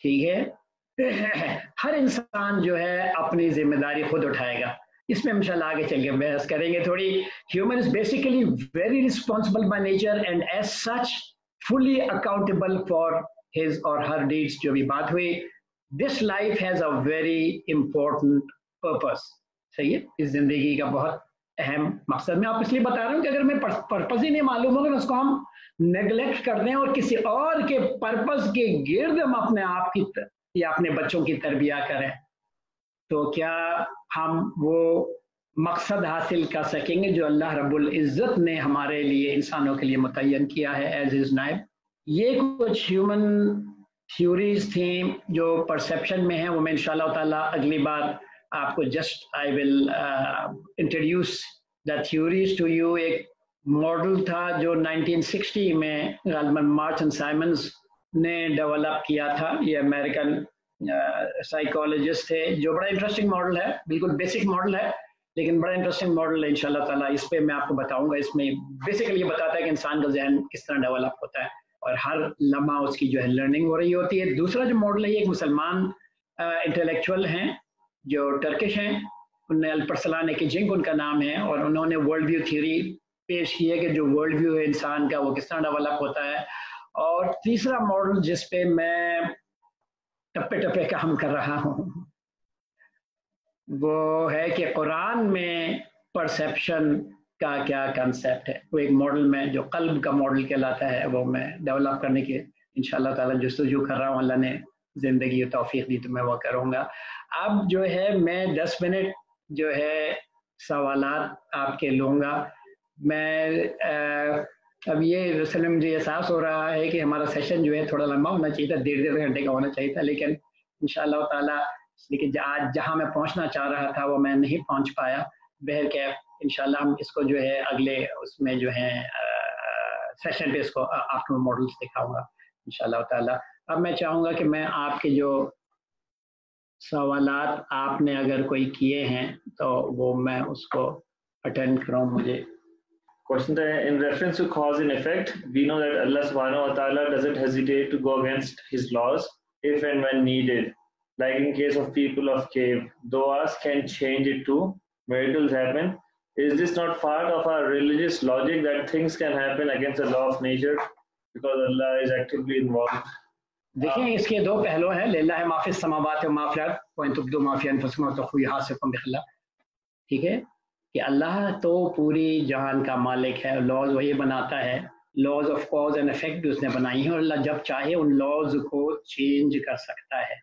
ٹھیک ہے، ہر انسان جو ہے اپنی ذمہ داری خود اٹھائے گا. اس میں انشاءاللہ آگے چل کے بحث کریں گے تھوڑی. Human is basically very responsible by nature and as such fully accountable for his or Hare deeds. جو بھی بات ہوئی، this life has a very important purpose. صحیح ہے، اس زندگی کا بہت اہم مقصد. میں آپ اس لیے بتا رہا ہوں کہ اگر میں پرپز ہی نہیں معلوم ہوگا، اس کو ہم نیگلیکٹ کر دیں اور کسی اور کے پرپز کے گرد ہم اپنے آپ کی یا اپنے بچوں کی تربیہ کریں، تو کیا ہم وہ مقصد حاصل کر سکیں گے جو اللہ رب العزت نے ہمارے لیے، انسانوں کے لیے متعین کیا ہے ایز ہز نائب؟ یہ کچھ ہیومن تھیوریز تھیں جو پرسیپشن میں ہیں، وہ میں انشاءاللہ تعالیٰ اگلی بار آپ کو just I will introduce the theories to you. ایک ماڈل تھا جو 1960 میں غالباً مارٹن سائمنز نے ڈیولپ کیا تھا. یہ امریکن سائیکالوجسٹ تھے، جو بڑا انٹرسٹنگ ماڈل ہے، بالکل بیسک ماڈل ہے لیکن بڑا انٹرسٹنگ ماڈل ہے. انشاءاللہ تعالیٰ اس پہ میں آپ کو بتاؤں گا. اس میں بیسیکلی یہ بتاتا ہے کہ انسان کا ذہن کس طرح ڈیولپ ہوتا ہے اور ہر لمحہ اس کی جو ہے لرننگ ہو رہی ہوتی ہے. دوسرا جو ماڈل ہے، یہ ایک مسلمان انٹلیکچوئل ہیں جو ٹرکش ہیں، انہوں نے الپرسلان ایکیجنگ ان کا نام ہے، اور انہوں نے ورلڈ ویو تھیوری پیش کی ہے کہ جو ورلڈ ویو ہے انسان کا وہ کس طرح ڈیولپ ہوتا ہے. اور تیسرا ماڈل جس پہ میں ٹپے ٹپے کام کر رہا ہوں وہ ہے کہ قرآن میں پرسیپشن کا کیا کنسیپٹ ہے. وہ ایک ماڈل میں جو قلب کا ماڈل کہلاتا ہے وہ میں ڈیولپ کرنے کی انشاءاللہ تعالیٰ جستجو کر رہا ہوں. اللہ نے زندگی توفیق دی تو میں وہ کروں گا. اب جو ہے میں 10 منٹ جو ہے سوالات آپ کے لوں گا. میں اب یہ اصل میں مجھے احساس ہو رہا ہے کہ ہمارا سیشن جو ہے تھوڑا لمبا ہونا چاہیے تھا, 1.5 گھنٹے کا ہونا چاہیے تھا, لیکن انشاءاللہ تعالیٰ لیکن آج جہاں میں پہنچنا چاہ رہا تھا وہ میں نہیں پہنچ پایا. بہرکیف انشاءاللہ ہم اس کو جو ہے اگلے اس میں جو ہے سیشن پہ اس کو آفٹر ماڈلس دکھاؤں گا انشاءاللہ تعالیٰ. اب میں چاہوں گا کہ میں آپ کے جو سوالات آپ نے اگر کوئی کیے ہیں تو وہ میں اس کو اٹینڈ کروں. مجھے Question in reference to cause and effect, we know that Allah subhanahu wa ta'ala doesn't hesitate to go against his laws if and when needed. Like in case of people of cave, du'as can change it to miracles happen. Is this not part of our religious logic that things can happen against the law of nature because Allah is actively involved? دیکھیں اس کے دو پہلو ہیں. للہ ما فی السماوات و ما فی الارض وان تبدوا ما فی انفسکم وتخفوه یحاسبکم بہ. ٹھیک ہے کہ اللہ تو پوری جہان کا مالک ہے. لاز وہی بناتا ہے, laws of cause and effect بھی اس نے بنائی ہیں, اور اللہ جب چاہے ان لاز کو چینج کر سکتا ہے.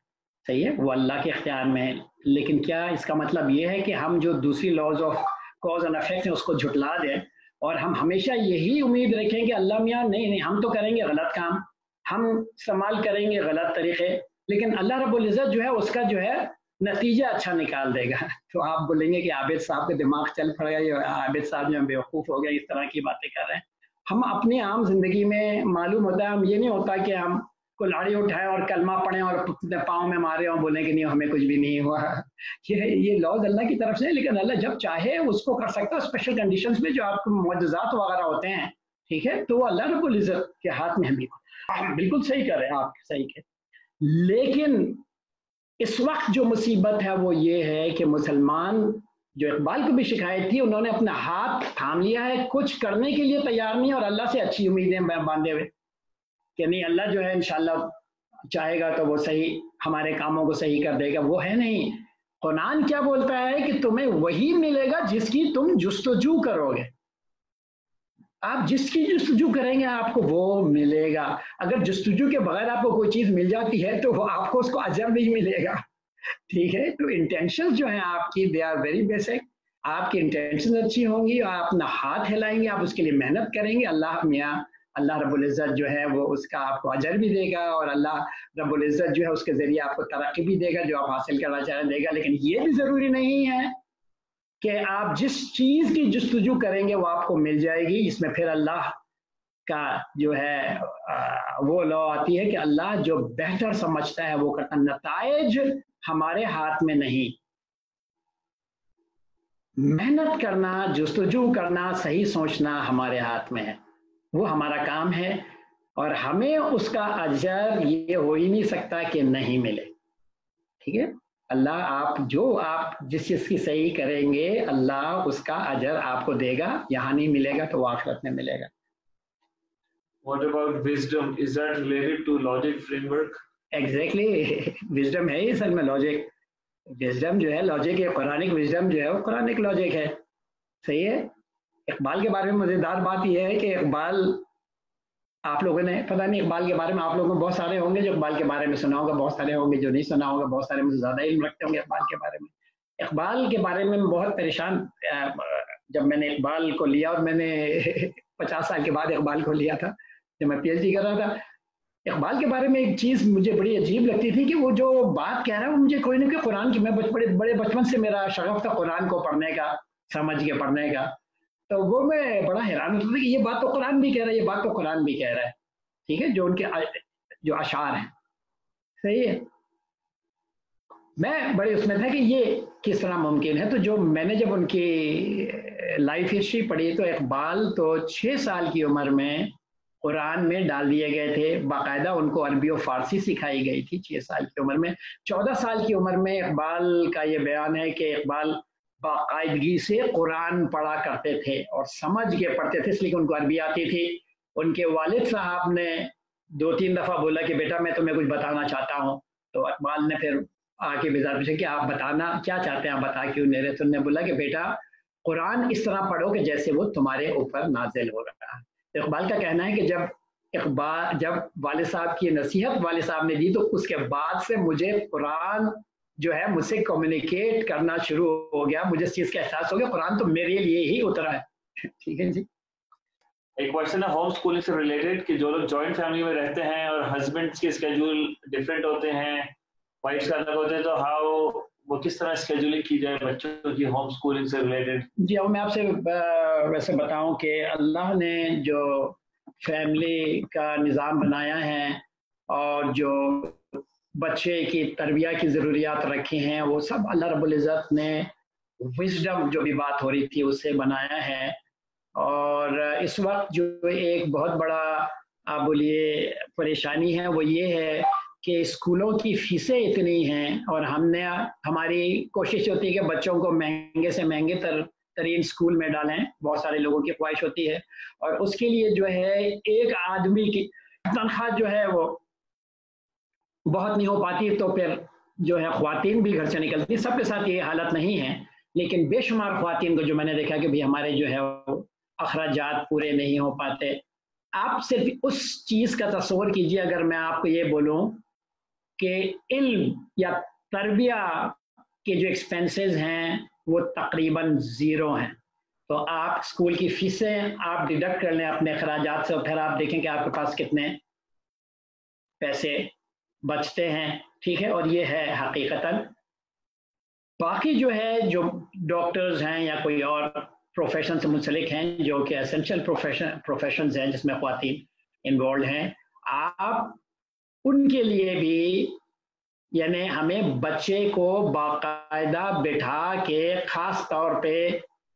صحیح ہے, وہ اللہ کے اختیار میں ہے. لیکن کیا اس کا مطلب یہ ہے کہ ہم جو دوسری laws of cause and effect ہیں اس کو جھٹلا دیں اور ہم ہمیشہ یہی امید رکھیں کہ اللہ میاں نہیں ہم تو کریں گے غلط کام, ہم استعمال کریں گے غلط طریقے, لیکن اللہ رب العزت جو ہے اس کا جو ہے نتیجہ اچھا نکال دے گا. تو آپ بولیں گے کہ عابد صاحب کا دماغ چل پڑ گیا, یا عابد صاحب جو بیوقوف ہو گیا, اس طرح کی باتیں کر رہے ہیں. ہم اپنی عام زندگی میں معلوم ہوتا ہے, ہم یہ نہیں ہوتا کہ ہم کلاڑی اٹھائیں اور کلمہ پڑھیں اور پاؤں میں مارے اور بولیں کہ نہیں ہمیں کچھ بھی نہیں ہوا. یہ لاز اللہ کی طرف سے, لیکن اللہ جب چاہے اس کو کر سکتا ہے اسپیشل کنڈیشنز میں جو آپ کو معجزات وغیرہ ہوتے ہیں. ٹھیک ہے, تو وہ اللہ رب العزت کے ہاتھ میں ہے. بالکل صحیح کر رہے ہیں آپ, صحیح کہ. لیکن اس وقت جو مصیبت ہے وہ یہ ہے کہ مسلمان جو اقبال کو بھی شکایت تھی, انہوں نے اپنا ہاتھ تھام لیا ہے, کچھ کرنے کے لیے تیار نہیں, اور اللہ سے اچھی امیدیں باندھے ہوئے کہ نہیں اللہ جو ہے انشاءاللہ چاہے گا تو وہ صحیح ہمارے کاموں کو صحیح کر دے گا. وہ ہے نہیں. قرآن کیا بولتا ہے کہ تمہیں وہی ملے گا جس کی تم جستجو کرو گے. آپ جس کی جستجو کریں گے آپ کو وہ ملے گا. اگر جستجو کے بغیر آپ کو کوئی چیز مل جاتی ہے تو وہ آپ کو اس کو اجر نہیں ملے گا. ٹھیک ہے, تو انٹینشن جو ہیں آپ کی دے آر ویری بیسک. آپ کی انٹینشن اچھی ہوں گی, آپ اپنا ہاتھ ہلائیں گے, آپ اس کے لیے محنت کریں گے, اللہ میاں اللہ رب العزت جو ہے وہ اس کا آپ کو اجر بھی دے گا, اور اللہ رب العزت جو ہے اس کے ذریعے آپ کو ترقی بھی دے گا جو آپ حاصل کرنا چاہ رہے ہیں دے گا. لیکن یہ بھی ضروری نہیں ہے کہ آپ جس چیز کی جستجو کریں گے وہ آپ کو مل جائے گی. اس میں پھر اللہ کا جو ہے وہ لا آتی ہے کہ اللہ جو بہتر سمجھتا ہے وہ کرتا. نتائج ہمارے ہاتھ میں نہیں. محنت کرنا, جستجو کرنا, صحیح سوچنا ہمارے ہاتھ میں ہے, وہ ہمارا کام ہے, اور ہمیں اس کا اجر یہ ہو ہی نہیں سکتا کہ نہیں ملے. ٹھیک ہے, اللہ آپ جس چیز کی صحیح کریں گے اللہ اس کا اجر آپ کو دے گا. یہاں نہیں ملے گا تو وہ آخرت میں ملے گا. What about wisdom? Is that related to logic framework? Exactly. Wisdom ہے اصل میں لاجک. وزڈم جو ہے لاجک ہے, قرآنک وزڈم جو ہے وہ قرآنک لاجک ہے. صحیح ہے. اقبال کے بارے میں مزیدار بات یہ ہے کہ اقبال آپ لوگوں نے پتہ نہیں اقبال کے بارے میں آپ لوگوں کو بہت سارے ہوں گے جو اقبال کے بارے میں سنا ہوگا, بہت سارے ہوں گے جو نہیں سنا ہوگا, بہت سارے مجھے زیادہ علم رکھتے ہوں گے اقبال کے بارے میں. اقبال کے بارے میں بہت پریشان جب میں نے اقبال کو لیا, اور میں نے 50 سال کے بعد اقبال کو لیا تھا جب میں پی ایچ ڈی کر رہا تھا. اقبال کے بارے میں ایک چیز مجھے بڑی عجیب لگتی تھی کہ وہ جو بات کہہ رہا ہے وہ مجھے کوئی نہ کوئی قرآن کی, میں بڑے بچپن سے میرا شغف تھا قرآن کو پڑھنے کا, سمجھ کے پڑھنے کا, تو وہ میں بڑا حیران ہوتا تھا کہ یہ بات تو قرآن بھی کہہ رہا ہے, یہ بات تو قرآن بھی کہہ رہا ہے. ٹھیک ہے, جو ان کے جو اشعار ہیں. صحیح ہے. میں بڑے اس میں تھا کہ یہ کس طرح ممکن ہے. تو جو میں نے جب ان کی لائف ہسٹری پڑھی تو اقبال تو 6 سال کی عمر میں قرآن میں ڈال دیے گئے تھے. باقاعدہ ان کو عربی و فارسی سکھائی گئی تھی 6 سال کی عمر میں. 14 سال کی عمر میں اقبال کا یہ بیان ہے کہ اقبال باقاعدگی سے قرآن پڑھا کرتے تھے اور سمجھ کے پڑھتے تھے, اس لیے ان کو عربی آتی تھی. ان کے والد صاحب نے 2-3 دفعہ بولا کہ بیٹا میں تمہیں کچھ بتانا چاہتا ہوں. تو اقبال نے پھر آ کے بزار پوچھا کہ آپ بتانا کیا چاہتے ہیں, آپ بتا کیوں نہیں رہے. تو انہوں نے بولا کہ بیٹا قرآن اس طرح پڑھو کہ جیسے وہ تمہارے اوپر نازل ہو رہا ہے. تو اقبال کا کہنا ہے کہ جب والد صاحب کی نصیحت والد صاحب نے دی تو اس کے بعد سے مجھے قرآن جو ہے مجھ سے کمیونیکیٹ کرنا شروع ہو گیا, مجھے اس چیز کا احساس ہو گیا قرآن تو میرے لیے ہی اترا ہے. ٹھیک ہے جی. ایک کوشچن ہے ہوم اسکولنگ سے ریلیٹڈ کہ جو لوگ جوائنٹ فیملی میں رہتے ہیں اور ہسبینڈ کے اسکیڈول ڈفرینٹ ہوتے ہیں, وائفس کا الگ ہوتے ہیں, تو ہاؤ وہ کس طرح اسکیڈولنگ کی جائے بچوں کی ہوم اسکولنگ سے ریلیٹڈ؟ جی اب میں آپ سے ویسے بتاؤں کہ اللہ نے جو فیملی کا نظام بنایا ہے اور جو بچے کی تربیت کی ضروریات رکھی ہیں وہ سب اللہ رب العزت نے وزڈم جو بھی بات ہو رہی تھی اس سے بنایا ہے. اور اس وقت جو ایک بہت بڑا آپ بولیے پریشانی ہے وہ یہ ہے کہ اسکولوں کی فیسیں اتنی ہیں اور ہماری کوشش ہوتی ہے کہ بچوں کو مہنگے سے مہنگے ترین اسکول میں ڈالیں, بہت سارے لوگوں کی خواہش ہوتی ہے, اور اس کے لیے جو ہے ایک آدمی کی تنخواہ جو ہے وہ بہت نہیں ہو پاتی, تو پھر جو ہے خواتین بھی گھر سے نکلتی ہیں. سب کے ساتھ یہ حالت نہیں ہے لیکن بے شمار خواتین کو جو میں نے دیکھا کہ ہمارے جو ہے اخراجات پورے نہیں ہو پاتے. آپ صرف اس چیز کا تصور کیجئے اگر میں آپ کو یہ بولوں کہ علم یا تربیہ کے جو ایکسپینسز ہیں وہ تقریباً زیرو ہیں, تو آپ اسکول کی فیسیں آپ ڈیڈکٹ کر لیں اپنے اخراجات سے اور پھر آپ دیکھیں کہ آپ کے پاس کتنے پیسے بچتے ہیں. ٹھیک ہے, اور یہ ہے حقیقتاً. باقی جو ہے جو ڈاکٹرز ہیں یا کوئی اور پروفیشن سے منسلک ہیں جو کہ اسینشل پروفیشنز ہیں جس میں خواتین انوالوڈ ہیں, آپ ان کے لیے بھی یعنی ہمیں بچے کو باقاعدہ بٹھا کے خاص طور پہ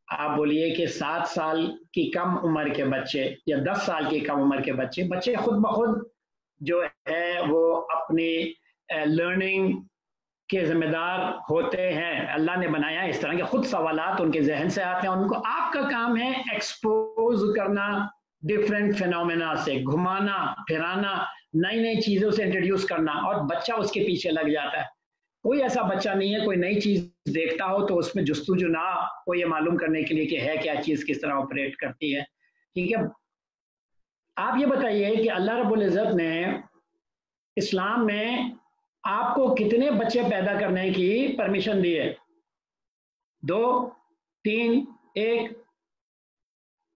آپ بولیے کہ 7 سال کی کم عمر کے بچے یا 10 سال کی کم عمر کے بچے خود بخود جو ہے وہ اپنی لرننگ کے ذمہ دار ہوتے ہیں. اللہ نے بنایا اس طرح کے خود سوالات ان کے ذہن سے آتے ہیں, ان کو آپ کا کام ہے ایکسپوز کرنا ڈفرینٹ فینومینا سے, گھمانا پھرانا, نئی نئی چیزوں سے انٹروڈیوس کرنا, اور بچہ اس کے پیچھے لگ جاتا ہے. کوئی ایسا بچہ نہیں ہے کوئی نئی چیز دیکھتا ہو تو اس میں جستجو نہ ہو یہ معلوم کرنے کے لیے کہ ہے کیا چیز کس طرح آپریٹ کرتی ہے. ٹھیک ہے, آپ یہ بتائیے کہ اللہ رب العزت نے اسلام میں آپ کو کتنے بچے پیدا کرنے کی پرمیشن دی ہے؟ 2, 3, 1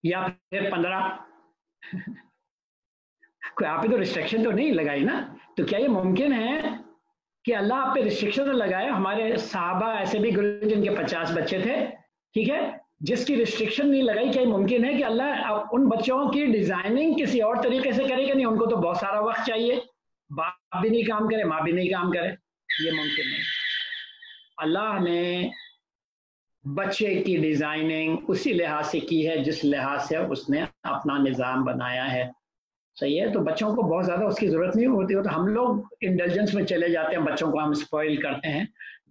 یا پھر 15؟ کوئی آپ پہ تو ریسٹرکشن تو نہیں لگائی نا. تو کیا یہ ممکن ہے کہ اللہ آپ پہ ریسٹرکشن لگائے؟ ہمارے صحابہ ایسے بھی گزرے جن کے 50 بچے تھے, ٹھیک ہے, جس کی ریسٹرکشن نہیں لگائی. کیا یہ ممکن ہے کہ اللہ ان بچوں کی ڈیزائننگ کسی اور طریقے سے کرے گا؟ نہیں, ان کو تو بہت سارا وقت چاہیے, باپ بھی نہیں کام کرے ماں بھی نہیں کام کرے, یہ ممکن نہیں. اللہ نے بچے کی ڈیزائننگ اسی لحاظ سے کی ہے جس لحاظ سے اس نے اپنا نظام بنایا ہے. صحیح ہے, تو بچوں کو بہت زیادہ اس کی ضرورت نہیں ہوتی. تو ہم لوگ انٹیلیجنس میں چلے جاتے ہیں, بچوں کو ہم اسپوائل کرتے ہیں.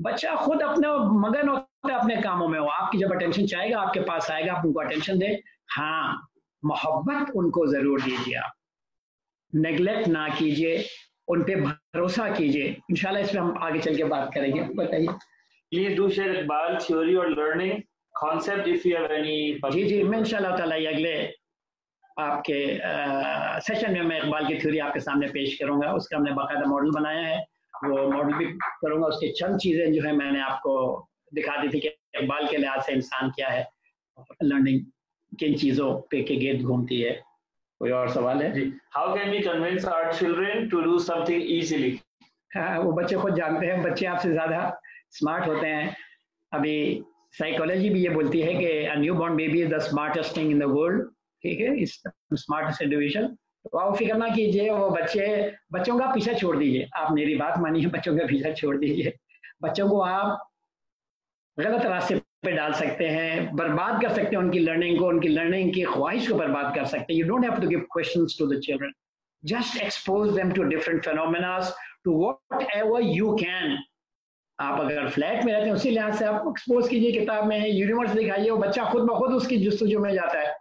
بچہ خود اپنا مگن ہوتا ہے اپنے کاموں میں, وہ آپ کی جب اٹینشن چاہے گا آپ کے پاس آئے گا, آپ ان کو اٹینشن دیں. ہاں, محبت ان کو ضرور دیجیے, آپ نیگلیکٹ نہ کیجیے, ان پہ بھروسہ کیجیے. انشاءاللہ اس پہ ہم آگے چل کے بات کریں گے. بتائیے. Please do share Iqbal theory or learning concept if you have any. جی میں انشاءاللہ تعالیٰ یہ اگلے آپ کے سیشن میں میں اقبال کی تھیوری آپ کے سامنے پیش کروں گا. اس کا ہم نے باقاعدہ ماڈل بنایا ہے, وہ ماڈل بھی کروں گا. اس کی چند چیزیں جو ہے میں نے آپ کو دکھا دی تھی کہ اقبال کے لحاظ سے انسان کیا ہے, لرننگ کن چیزوں پہ کے گرد گھومتی ہے. کوئی اور سوال ہے؟ جی, how can we convince our children to do something easily? وہ بچے خود جانتے ہیں, بچے آپ سے زیادہ اسمارٹ ہوتے ہیں. ابھی سائیکالوجی بھی یہ بولتی ہے کہ new born baby is the smartest thing in the world. ٹھیک ہے, اسمارٹسٹ انڈیویژل. تو آپ فکر نہ کیجیے, وہ بچوں کا پیچھا چھوڑ دیجیے. آپ میری بات مانیے, بچوں کا پیچھا چھوڑ دیجیے. بچوں کو آپ غلط راستے پہ ڈال سکتے ہیں, برباد کر سکتے ہیں ان کی لرننگ کو, ان کی لرننگ کی خواہش کو برباد کر سکتے ہیں. You don't have to give questions to the children, just expose them to different phenomena to whatever you can. آپ اگر فلیٹ میں رہتے ہیں اسی لحاظ سے آپ ایکسپوز کیجیے, کتاب میں ہے, یونیورس دکھائیے, وہ بچہ خود بخود اس کی جستجو میں جاتا ہے.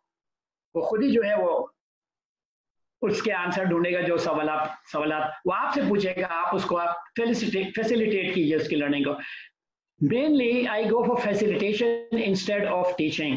وہ خود ہی جو ہے وہ اس کے آنسر ڈھونڈے گا, جو سوالات وہ آپ سے پوچھے گا, آپ اس کو آپ فیسیلیٹیٹ کیجیے اس کی لرننگ کو. Mainly, I go for facilitation instead of teaching.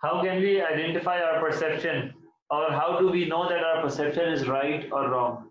How can we identify our perception, or how do we know that our perception is right or wrong?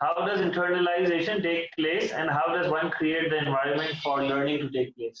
How does internalization take place, and how does one create the environment for learning to take place?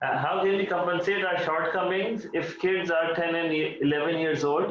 How can we compensate our shortcomings if kids are 10 and 11 years old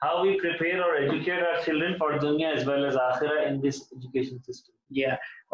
How we prepare or educate our children for dunya as well as akhirah in this education system? Yeah,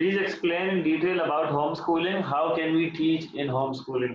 Please explain in detail about homeschooling. How can we teach in homeschooling?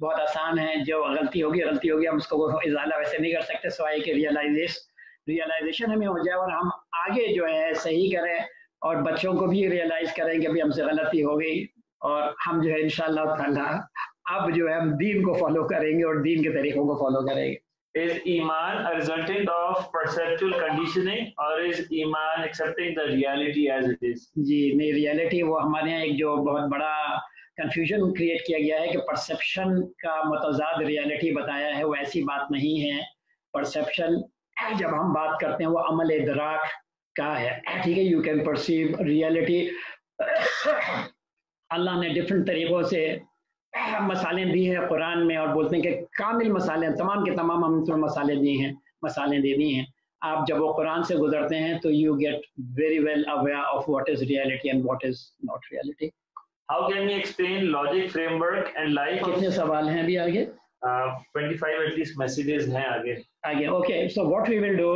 بہت آسان ہے. جو غلطی ہوگی ہم اس کو ازالہ ویسے نہیں کر سکتے سوائے کہ ریئلائزیشن ہمیں ہو جائے اور ہم آگے جو ہے صحیح کریں اور بچوں کو بھی ریئلائز کریں کہ ابھی ہم سے غلطی ہو گئی اور ہم جو ہے انشاءاللہ تعالیٰ اب جو ہے ہم دین کو فالو کریں گے اور دین کے طریقوں کو فالو کریں گے. Is Iman a resultant of perceptual conditioning or is Iman accepting the reality as it is? جی نہیں, ریالٹی وہ ہمارے یہاں ایک جو بہت بڑا کنفیوژن کریٹ کیا گیا ہے کہ پرسیپشن کا متضاد ریالٹی بتایا ہے, وہ ایسی بات نہیں ہے. پرسیپشن جب ہم بات کرتے ہیں وہ عمل ادراک کا ہے, ٹھیک ہے. You can perceive reality. اللہ نے ڈفرینٹ طریقوں سے مسالے دی ہیں قرآن میں اور بولتے ہیں کہ کامل مسالے, تمام کے تمام ہم تمہیں مسالے دے دی ہیں. آپ جب وہ قرآن سے گزرتے ہیں تو you get very well aware of what is reality and what is not reality. How can we explain logic framework and life? کتنے سوال ہیں ابھی آگے؟ 25 at least messages ہیں آگے. Okay, so what we will do,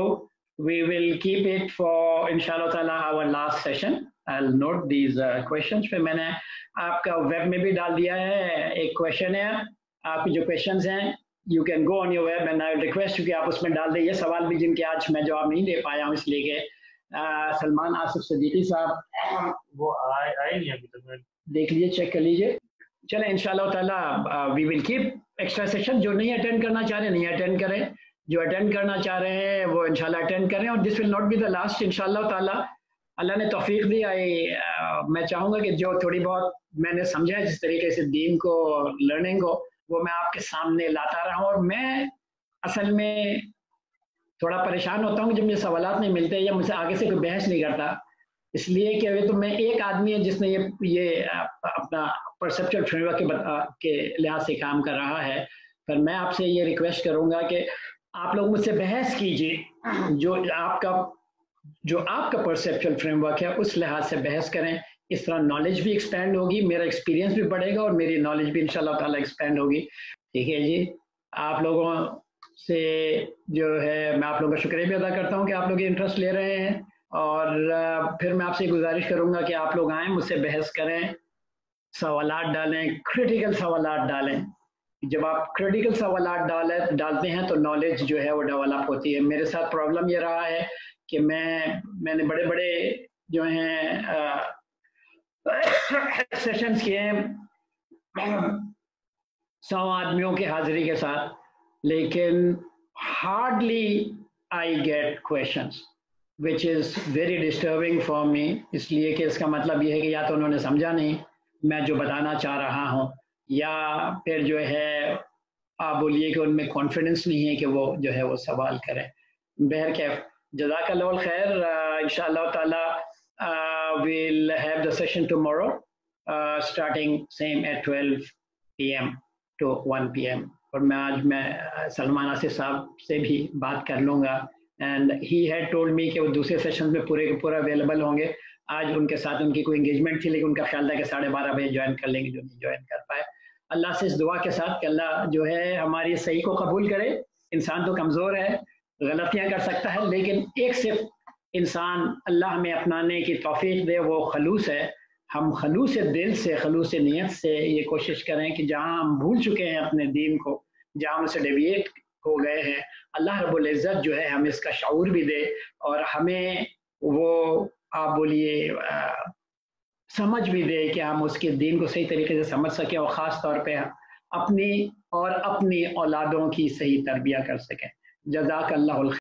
we will keep it for inshallah ta'ala our last session. I'll note these questions. پھر میں نے آپ کا ویب میں بھی ڈال دیا ہے ایک کویشچن ہے. آپ کی جو کویشچنز ہیں you can go on your web and I will request you کہ آپ اس میں ڈال دیں یہ سوال بھی جن کے آج میں جواب نہیں دے پایا ہوں, اس لیے کہ سلمان آصف صدیقی صاحب وہ آئے نہیں ابھی تک, دیکھ لیجیے, چیک کر لیجیے. چلیں انشاءاللہ تعالیٰ وی ول کیپ ایکسٹرا سیشن. جو نہیں اٹینڈ کرنا چاہ رہے نہیں اٹینڈ کریں, جو اٹینڈ کرنا چاہ رہے ہیں وہ انشاءاللہ اٹینڈ کریں. اور this will not be the last انشاءاللہ تعالیٰ. اللہ نے توفیق دی. میں چاہوں گا کہ جو تھوڑی بہت میں نے سمجھا جس طریقے سے دین کو, لرننگ کو, وہ میں آپ کے سامنے لاتا رہا ہوں. اور میں اصل میں تھوڑا پریشان ہوتا ہوں کہ جب مجھے سوالات نہیں ملتے یا مجھ سے آگے سے کوئی بحث نہیں کرتا, اس لیے کہ ابھی تو میں ایک آدمی ہے جس نے یہ اپنا پرسیپچل فریم ورک کے لحاظ سے کام کر رہا ہے. پر میں آپ سے یہ ریکویسٹ کروں گا کہ آپ لوگ مجھ سے بحث کیجیے, جو آپ کا پرسیپچل فریم ورک ہے اس لحاظ سے بحث کریں. اس طرح نالج بھی ایکسپینڈ ہوگی, میرا ایکسپیرینس بھی بڑھے گا اور میری نالج بھی انشاءاللہ تعالیٰ ایکسپینڈ ہوگی. ٹھیک ہے جی. آپ لوگوں سے جو ہے میں آپ لوگوں کا شکریہ بھی ادا کرتا ہوں کہ آپ لوگ انٹرسٹ لے رہے ہیں. اور پھر میں آپ سے گزارش کروں گا کہ آپ لوگ آئیں, مجھ سے بحث کریں, سوالات ڈالیں, کریٹیکل سوالات ڈالیں. جب آپ کریٹیکل سوالات ڈالتے ہیں تو نالج جو ہے وہ ڈیولپ ہوتی ہے. میرے ساتھ پرابلم یہ رہا ہے کہ میں نے بڑے بڑے جو ہیں سیشنز کیے ہیں 100 آدمیوں کی حاضری کے ساتھ, لیکن hardly I get questions which is very disturbing for me. اس لیے کہ اس کا مطلب یہ ہے کہ یا تو انہوں نے سمجھا نہیں میں جو بتانا چاہ رہا ہوں, یا پھر جو ہے آپ بولیے کہ ان میں کانفیڈنس نہیں ہے کہ وہ جو ہے وہ سوال کریں. بہرکیف جزاک اللہ الخیر. انشاءاللہ تعالی we'll have the session tomorrow starting same at 12 p.m. to 1 p.m. اور میں سلمان آصف صاحب سے بھی بات کر لوں گا, and he had told me کہ وہ دوسرے سیشن میں پورے کے پورا اویلیبل ہوں گے. آج ان کے ساتھ ان کی کوئی انگیجمنٹ تھی, لیکن ان کا خیال تھا کہ 12:30 بجے جوائن کر لیں گے, جو نہیں جوائن کر پائے. اللہ سے اس دعا کے ساتھ کہ اللہ جو ہے ہماری صحیح کو قبول کرے. انسان تو کمزور ہے, غلطیاں کر سکتا ہے, لیکن ایک صرف انسان اللہ ہمیں اپنانے کی توفیق دے, وہ خلوص ہے. ہم خلوص دل سے, خلوص نیت سے یہ کوشش کریں کہ جہاں ہم بھول چکے ہیں اپنے دین کو, جہاں ہم سے ڈیویٹ ہو گئے ہیں, اللہ رب العزت جو ہے ہمیں اس کا شعور بھی دے اور ہمیں وہ آپ بولیے سمجھ بھی دے کہ ہم اس کے دین کو صحیح طریقے سے سمجھ سکیں, اور خاص طور پہ اپنی اور اپنی اولادوں کی صحیح تربیہ کر سکیں. جزاک اللہ الخیر.